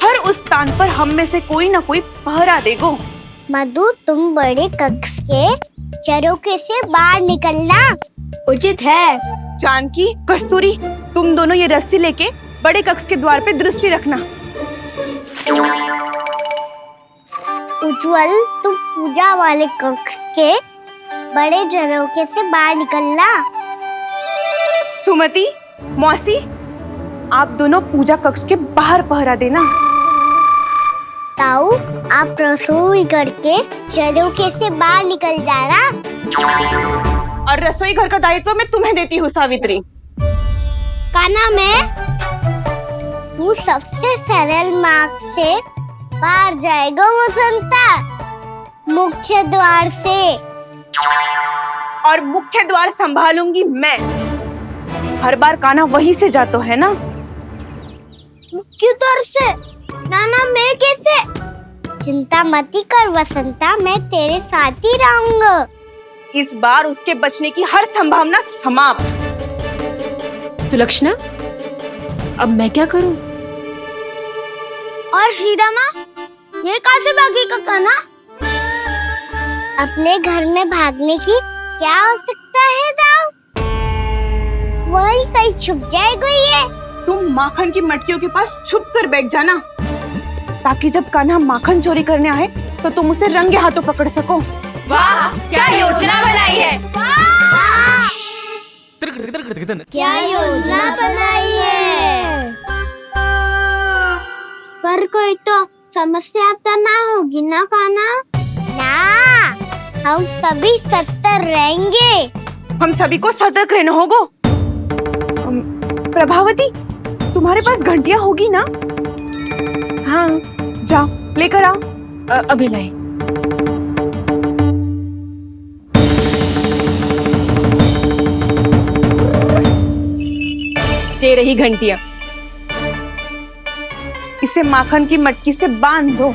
हर उस स्थान पर हम में से कोई ना कोई पहरा देगा। मधु, तुम बड़े कक्ष के झरोके से बाहर निकलना उचित है। जानकी, कस्तूरी, तुम दोनों ये रस्सी लेके बड़े कक्ष के द्वार पे दृष्टि रखना। उज्जवल, तुम पूजा वाले कक्ष के बड़े झरोके से बाहर निकलना। सुमति, मौसी, आप दोनों पूजा कक्ष के बाहर पहरा देना। ताऊ, आप रसोई करके झरोके से बाहर निकल जाना। और रसोई घर का दायित्व मैं तुम्हें देती हूँ सावित्री। कान्हा, मैं तू सबसे सरल मार्ग से बाहर जाएगा वसंता, मुख्य द्वार से। और मुख्य द्वार संभालूंगी मैं। हर बार कान्हा वहीं से जाता है ना। मुख्य द्वार से? नाना, मैं कैसे? चिंता मत कर वसंता, मैं तेरे साथ ही रहूंगा। इस बार उसके बचने की हर संभावना समाप्त। सुलक्षणा, अब मैं क्या करूं? और सीधा माँ, ये कहाँ से भागेगा कान्हा? अपने घर में भागने की क्या हो सकता है दाऊ? वही कहीं छुप जाएगा ये। तुम माखन की मटकियों के पास छुप कर बैठ जाना, ताकि जब कान्हा माखन चोरी करने आए तो तुम उसे रंगे हाथों पकड़ सको। वाह, क्या योजना बनाई है। क्या योजना बनाई है। पर कोई तो समस्या तो ना होगी ना कान्हा? ना, हम सभी सतर्क रहेंगे। हम सभी को सतर्क रहना होगा। प्रभावती, तुम्हारे पास घंटियां होगी ना? हाँ, जाओ लेकर आओ। अभी लाई। ये रही घंटियां। इसे माखन की मटकी से बांध दो,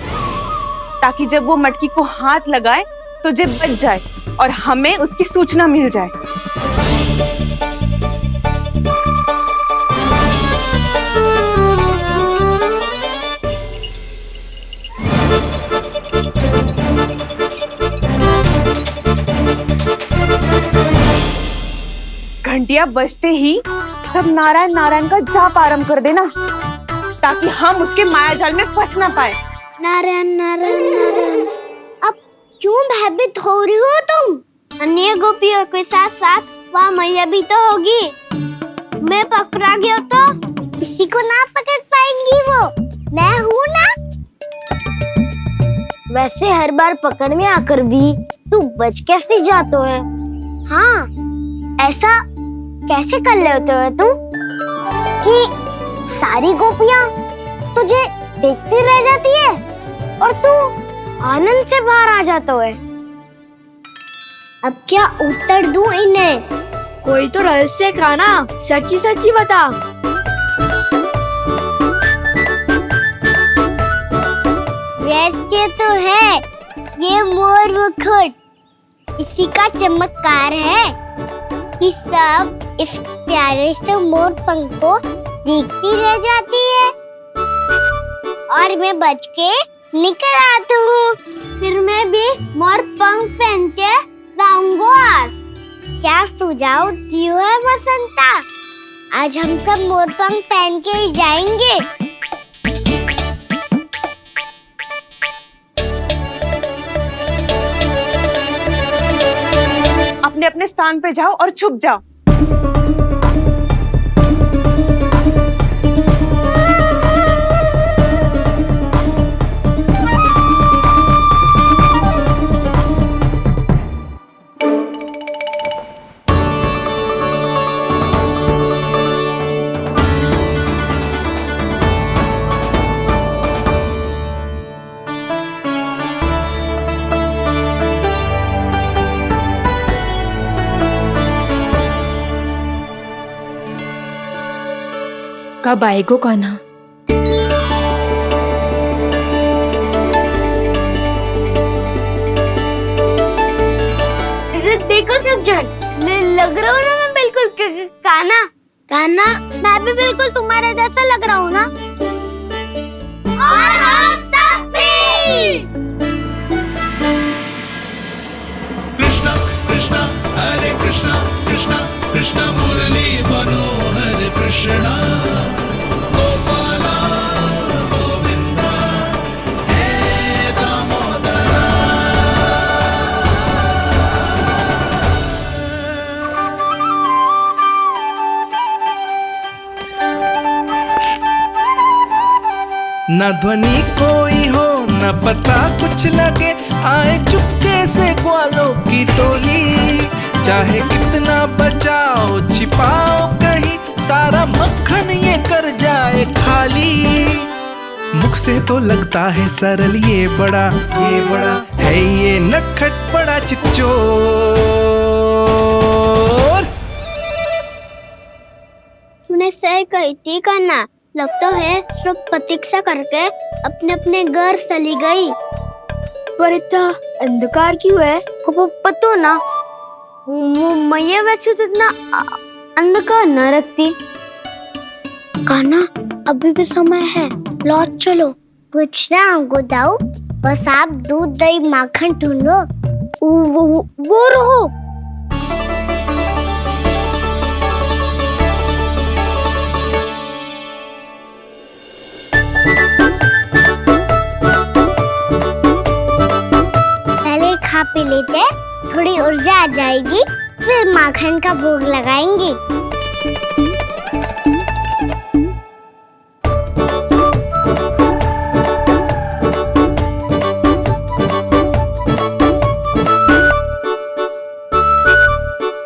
ताकि जब वो मटकी को हाथ लगाए तो जे बच जाए और हमें उसकी सूचना मिल जाए। घंटियां बजते ही सब नारायण नारायण का जाप आरंभ कर देना, ताकि हम उसके मायाजाल में फंस ना पाए। नारायण नारायण नारायण। अब क्यों भयभीत हो रही हो तुम? अन्य गोपियों के साथ साथ वहाँ मैया भी तो होगी। मैं पकड़ा गया तो किसी को ना पकड़ पाएंगी वो। मैं हूँ ना। वैसे हर बार पकड़ में आकर भी तू बच कैसे जाता है? हाँ, ऐसा कैसे कर लेते हो तुम कि सारी गोपियां तुझे देखती रह जाती है और तू आनंद से बाहर आ जाता है? अब क्या उत्तर दूं इन्हें? कोई तो रहस्य का ना, सच्ची सच्ची बता। रहस्य तो है, ये मोर मुकुट इसी का चमत्कार है कि सब इस प्यारे से मोर पंख को देखती रह जाती है और मैं बच के निकल आता हूँ। फिर मैं भी मोर पंख पहन के गाऊंगा। क्या सुझाव दियो है बसंता? आज हम सब मोर पंख पहन के ही जाएंगे। अपने अपने स्थान पे जाओ और छुप जाओ। कब आएगो कान्हा? देखो सब जन, लग रहा हूँ ना मैं बिल्कुल कान्हा। कान्हा, मैं भी बिल्कुल तुम्हारे जैसा लग रहा हूँ ना? और हम सब भी। कृष्णा कृष्णा हरे कृष्णा कृष्णा कृष्णा मुरली मनोहर कृष्णा गोपाला गोविंदा हे दामोदरा। न ध्वनि कोई हो न पता कुछ लगे, आए चुपके से ग्वालों की टोली। चाहे कितना बचाओ छिपाओ कहीं, सारा मक्खन ये कर जाए खाली। मुख से तो लगता है सरल ये बड़ा है ये नटखट बड़ा चिकचोर। तूने सही कही थी कान्हा। लगता है सब प्रतीक्षा करके अपने अपने घर चली गई। पर इतना अंधकार क्यों है? पतो ना, मैया वैसे तो इतना अंधकार न रखती। कान्हा, अभी भी समय है, लौट चलो। कुछ ना हमको दाऊ, बस आप दूध दही माखन ढूंढो। वो रहो। पहले खा पी लेते, थोड़ी ऊर्जा आ जाएगी, फिर माखन का भोग लगाएंगे।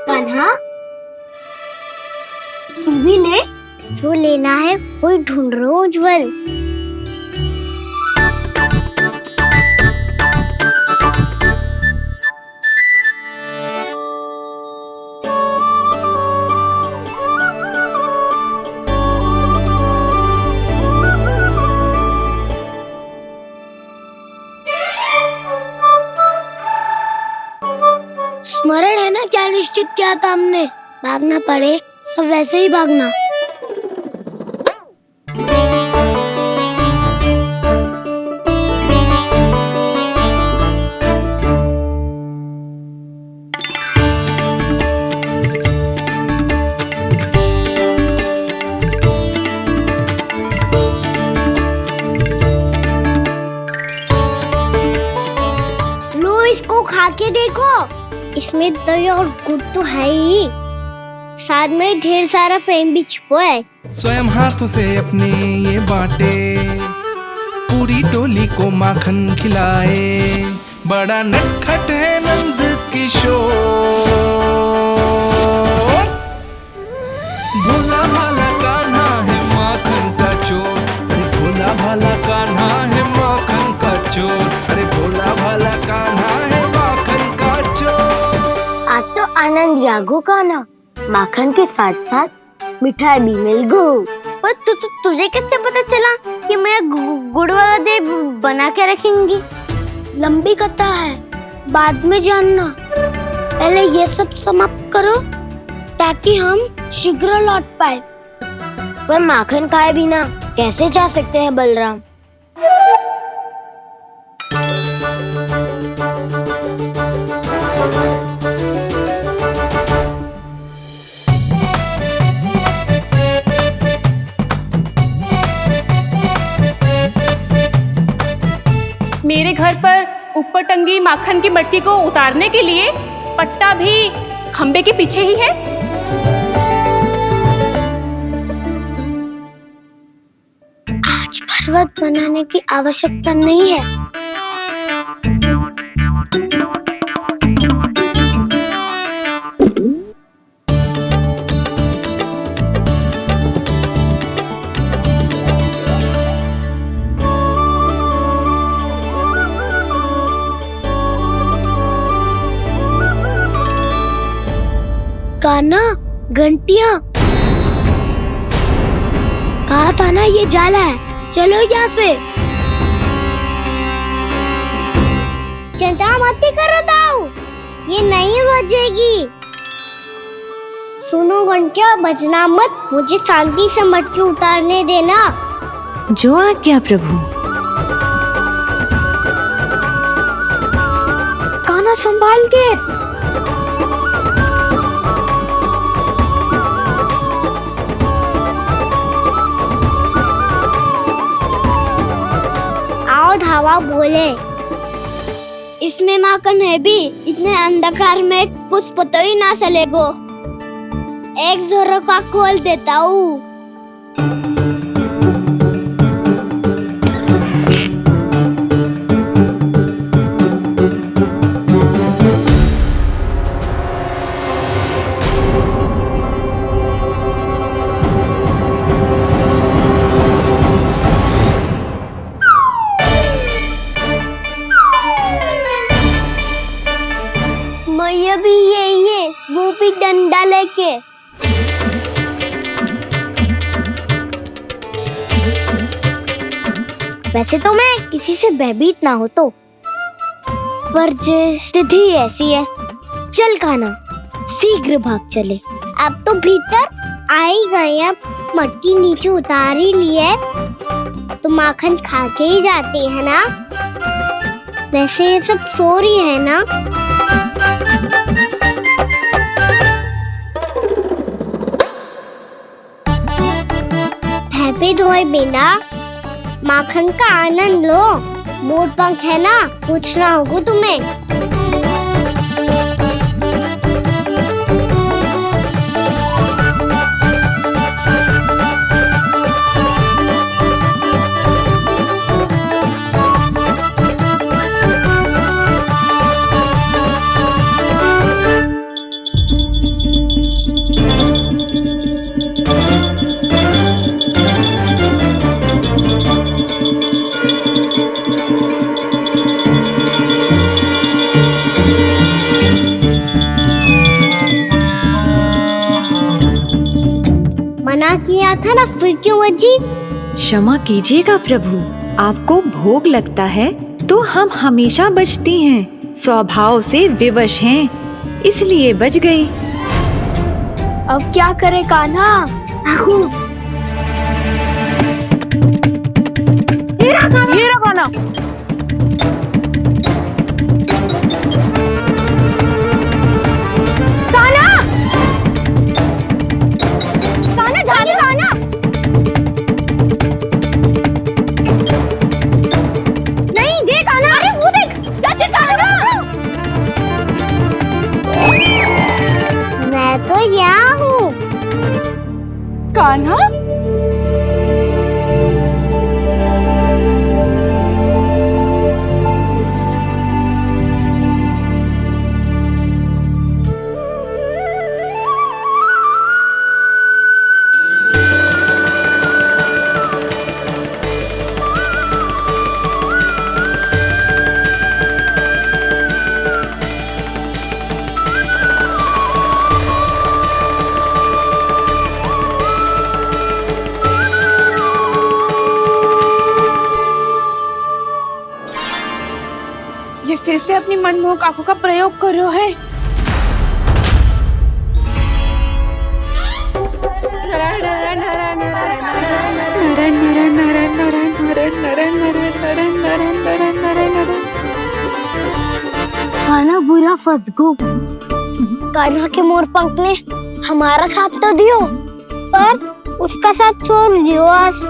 कान्हा, तू भी ले, जो लेना है वही ढूंढ रहा हूँ उज्जवल। स्मरण है ना क्या निश्चित किया था हमने? भागना पड़े सब वैसे ही भागना। लो, इसको खा के देखो, इसमें दही और गुड़ तो है ही, साथ में ढेर सारा प्रेम भी छुपा है। स्वयं हाथों से अपने ये बांटे, पूरी टोली को माखन खिलाए। बड़ा नटखट है नंद किशोर, भोला भाला कान्हा है माखन का चोर। अरे भोला भाला कान्हा है माखन का चोर। अरे भोला भाला कान्हा है माखन का चोर। आज तो आनंद यागो कान्हा, माखन के साथ साथ मिठाई भी मिल गई। पर तुझे कैसे पता चला कि मैं गुड़ वाला देव बना के रखेंगी? लंबी कथा है, बाद में जानना। पहले ये सब समाप्त करो ताकि हम शीघ्र लौट पाए। पर माखन खाए बिना कैसे जा सकते हैं बलराम? मेरे घर पर ऊपर टंगी माखन की मटकी को उतारने के लिए पट्टा भी खंबे के पीछे ही है। आज पर्वत बनाने की आवश्यकता नहीं है। कान्हा, घंटियां, कहा था ना ये जाला है। चलो यहाँ से। चिंता मत करो दाऊ, ये नहीं बजेगी। सुनो घंटियां, बजना मत। मुझे शांति से मटकी उतारने देना। जो आज्ञा प्रभु। कान्हा संभाल के। धावा बोले, इसमें माखन है भी। इतने अंधकार में कुछ पता ही ना चलेगो। एक जोरों का खोल देता हूँ। भी ये वो भी डंडा लेके। वैसे तो मैं किसी से भयभीत ना हो तो, पर स्थिति ऐसी है। चल कान्हा, शीघ्र भाग चले। अब तो भीतर आ ही गए हैं, मटकी नीचे उतार ही लिए तो माखन खा के ही जाते हैं ना। वैसे ये सब सो रही है ना। पे धोए बिना माखन का आनंद लो। मोट पंख है ना, पूछना होगा तुम्हें। मना किया था ना, फिर क्यों बजी? क्षमा कीजिएगा प्रभु, आपको भोग लगता है तो हम हमेशा बजती हैं। स्वभाव से विवश हैं, इसलिए बज गई। अब क्या करे कान्हा? ये रहा कान्हा। मैं तो यहाँ हूँ। कान्हा, कैसे अपनी मनमोहक आंखों का प्रयोग कर रहे है? कान्हा बुरा फंस गो। कान्हा के मोर पंख ने हमारा साथ तो दियो, पर उसका साथ छोड़ दियो आज।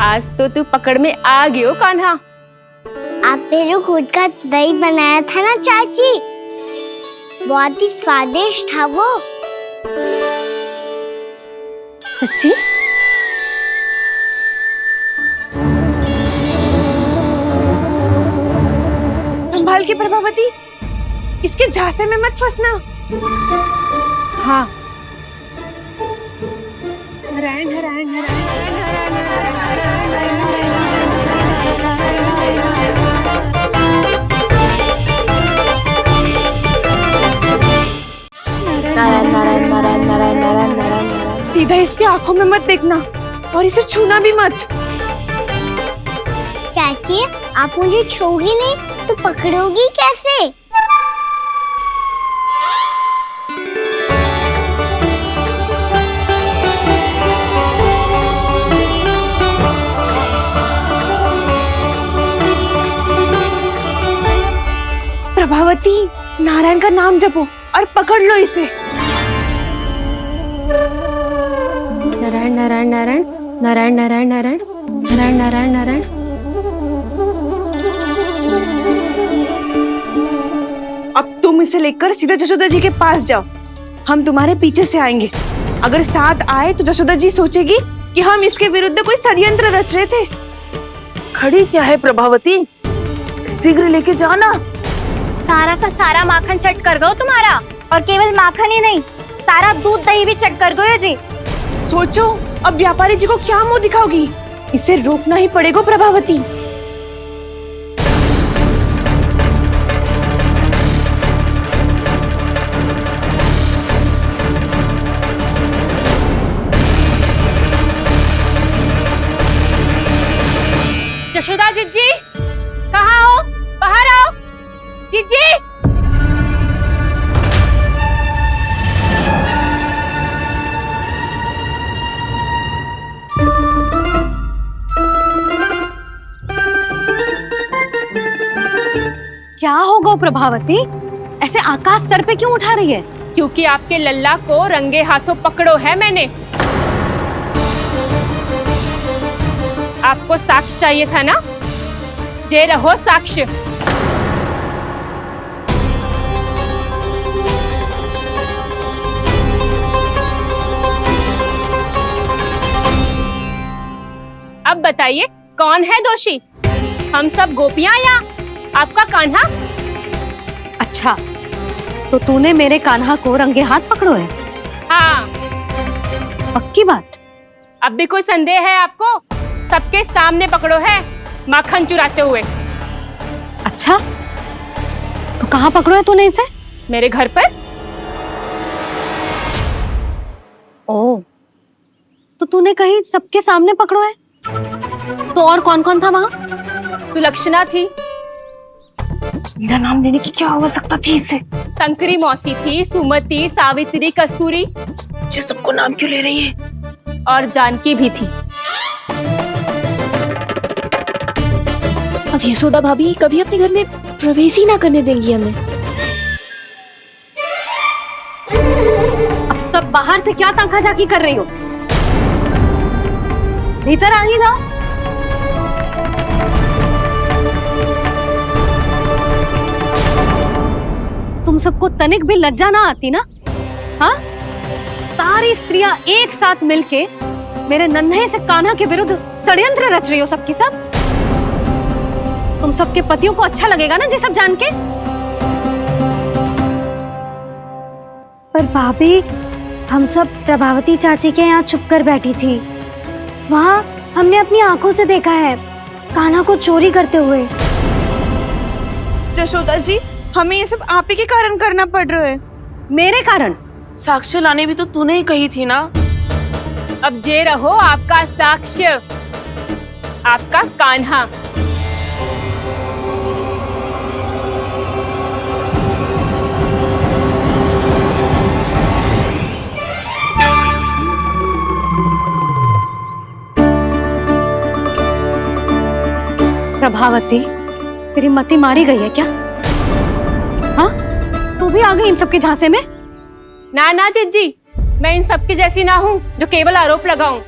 आज तो तू पकड़ में आ गयो कान्हा। आपने जो खुद का दही बनाया था ना चाची, बहुत ही स्वादिष्ट था वो। सच्ची? संभाल के प्रभावती, इसके झांसे में मत फंसना। हाँ। नारायण नारायण सीधा इसके आंखों में मत देखना और इसे छूना भी मत। चाची, आप मुझे छोगी नहीं तो पकड़ोगी कैसे? प्रभावती, नारायण का नाम जपो और पकड़ लो इसे। नारायण नारायण नारायण नारायण नारायण नारायण नारायण नारायण नारायण। अब तुम इसे लेकर सीधा जशोदा जी के पास जाओ, हम तुम्हारे पीछे से आएंगे। अगर साथ आए तो जशोदा जी सोचेगी कि हम इसके विरुद्ध कोई षड्यंत्र रच रहे थे। खड़ी क्या है प्रभावती, शीघ्र लेके जाना। सारा का सारा माखन चट कर गो तुम्हारा, और केवल माखन ही नहीं, सारा दूध दही भी चट कर गयो जी। सोचो अब व्यापारी जी को क्या मुंह दिखाओगी, इसे रोकना ही पड़ेगा प्रभावती। यशोदा जीजी, कहाँ हो? बाहर आओ जीजी। क्या होगा प्रभावती? ऐसे आकाश सर पे क्यों उठा रही है? क्योंकि आपके लल्ला को रंगे हाथों पकड़ो है मैंने। आपको साक्ष्य चाहिए था ना, जे रहो साक्ष्य। अब बताइए कौन है दोषी, हम सब गोपियां या आपका कान्हा? अच्छा, तो तूने मेरे कान्हा को रंगे हाथ पकड़ो है? हाँ। पक्की बात? अब भी कोई संदेह है आपको? सबके सामने पकड़ो है माखन चुराते हुए। अच्छा, तो कहाँ पकड़ो है तूने इसे? मेरे घर पर। ओ, तो तूने कहीं सबके सामने पकड़ो है? तो और कौन कौन था वहाँ? सुलक्षणा थी। मेरा नाम लेने की क्या आवश्यकता थी इसे? संकरी मौसी थी, सुमति, सावित्री, कस्तूरी। ये सबको नाम क्यों ले रही है? और जानकी भी थी। अब यशोदा भाभी कभी अपने घर में प्रवेश ही ना करने देंगी हमें। अब सब बाहर से क्या ताका झाकी कर रही हो? भीतर आ ही जाओ। तुम सबको तनिक भी लज्जा ना आती ना? हाँ, सारी स्त्रियां एक साथ मिलके मेरे नन्हे से कान्हा के विरुद्ध षड्यंत्र रच रही हो सबकी सब। तुम सबके पतियों को अच्छा लगेगा ना ये सब जान के? पर भाभी, हम सब प्रभावती चाची के यहाँ छुप कर बैठी थी। वहाँ हमने अपनी आंखों से देखा है कान्हा को चोरी करते हुए। जशोदा जी, हमें ये सब आप ही के कारण करना पड़ रहा है। मेरे कारण? साक्ष्य लाने भी तो तूने ही कही थी ना। अब जे रहो आपका साक्ष्य। आपका कान्हा। प्रभावती, तेरी मति मारी गई है क्या? हाँ, तू भी आ गई इन सबके झांसे में? ना ना जिज्जी, मैं इन सबकी जैसी ना हूँ जो केवल आरोप लगाऊं।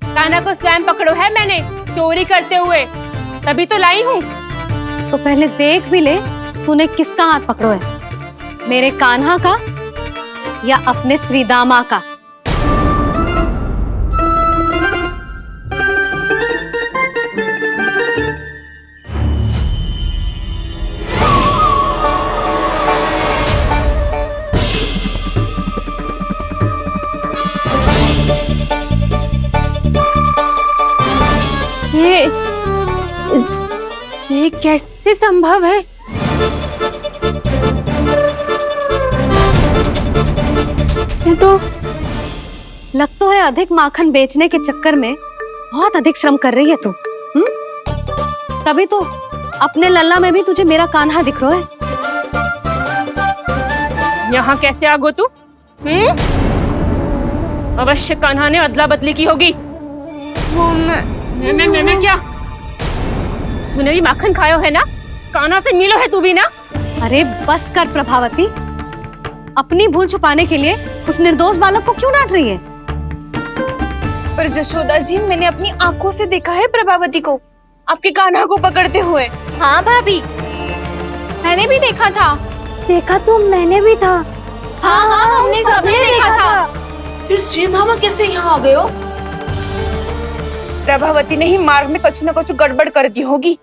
कान्हा को स्वयं पकड़ो है मैंने चोरी करते हुए, तभी तो लाई हूँ। तो पहले देख भी ले तूने किसका हाथ पकड़ो है, मेरे कान्हा का या अपने श्रीदामा का? ये कैसे संभव है? ये तो लग तो है अधिक माखन बेचने के चक्कर में बहुत अधिक श्रम कर रही है तू। तभी तो अपने लल्ला में भी तुझे मेरा कान्हा दिख रहा है। यहाँ कैसे आ गो तू? अवश्य कान्हा ने अदला बदली की होगी। मैं क्या? तूने भी माखन खायो है ना? कान्हा से मिलो है तू भी ना? अरे बस कर प्रभावती, अपनी भूल छुपाने के लिए उस निर्दोष बालक को क्यों डांट रही है? पर जशोदा जी, मैंने अपनी आंखों से देखा है प्रभावती को आपके कान्हा को पकड़ते हुए। हाँ भाभी, मैंने भी देखा था। देखा तो मैंने भी था। हाँ हाँ, हमने सबने देखा था। फिर श्रीधामा कैसे यहाँ आ गए हो? प्रभावती ने ही मार्ग में कुछ न कुछ गड़बड़ कर दी होगी।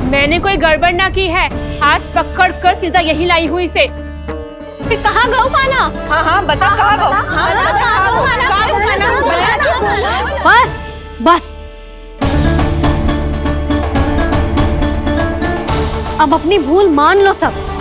मैंने कोई गड़बड़ ना की है, हाथ पकड़ कर सीधा यही लाई हुई से। फिर कहाँ गौ कान्हा? हाँ हाँ बता कहाँ गो? हाँ बता कहाँ गो? कहाँ गो कान्हा? बता ना। बस बस, अब अपनी भूल मान लो सब।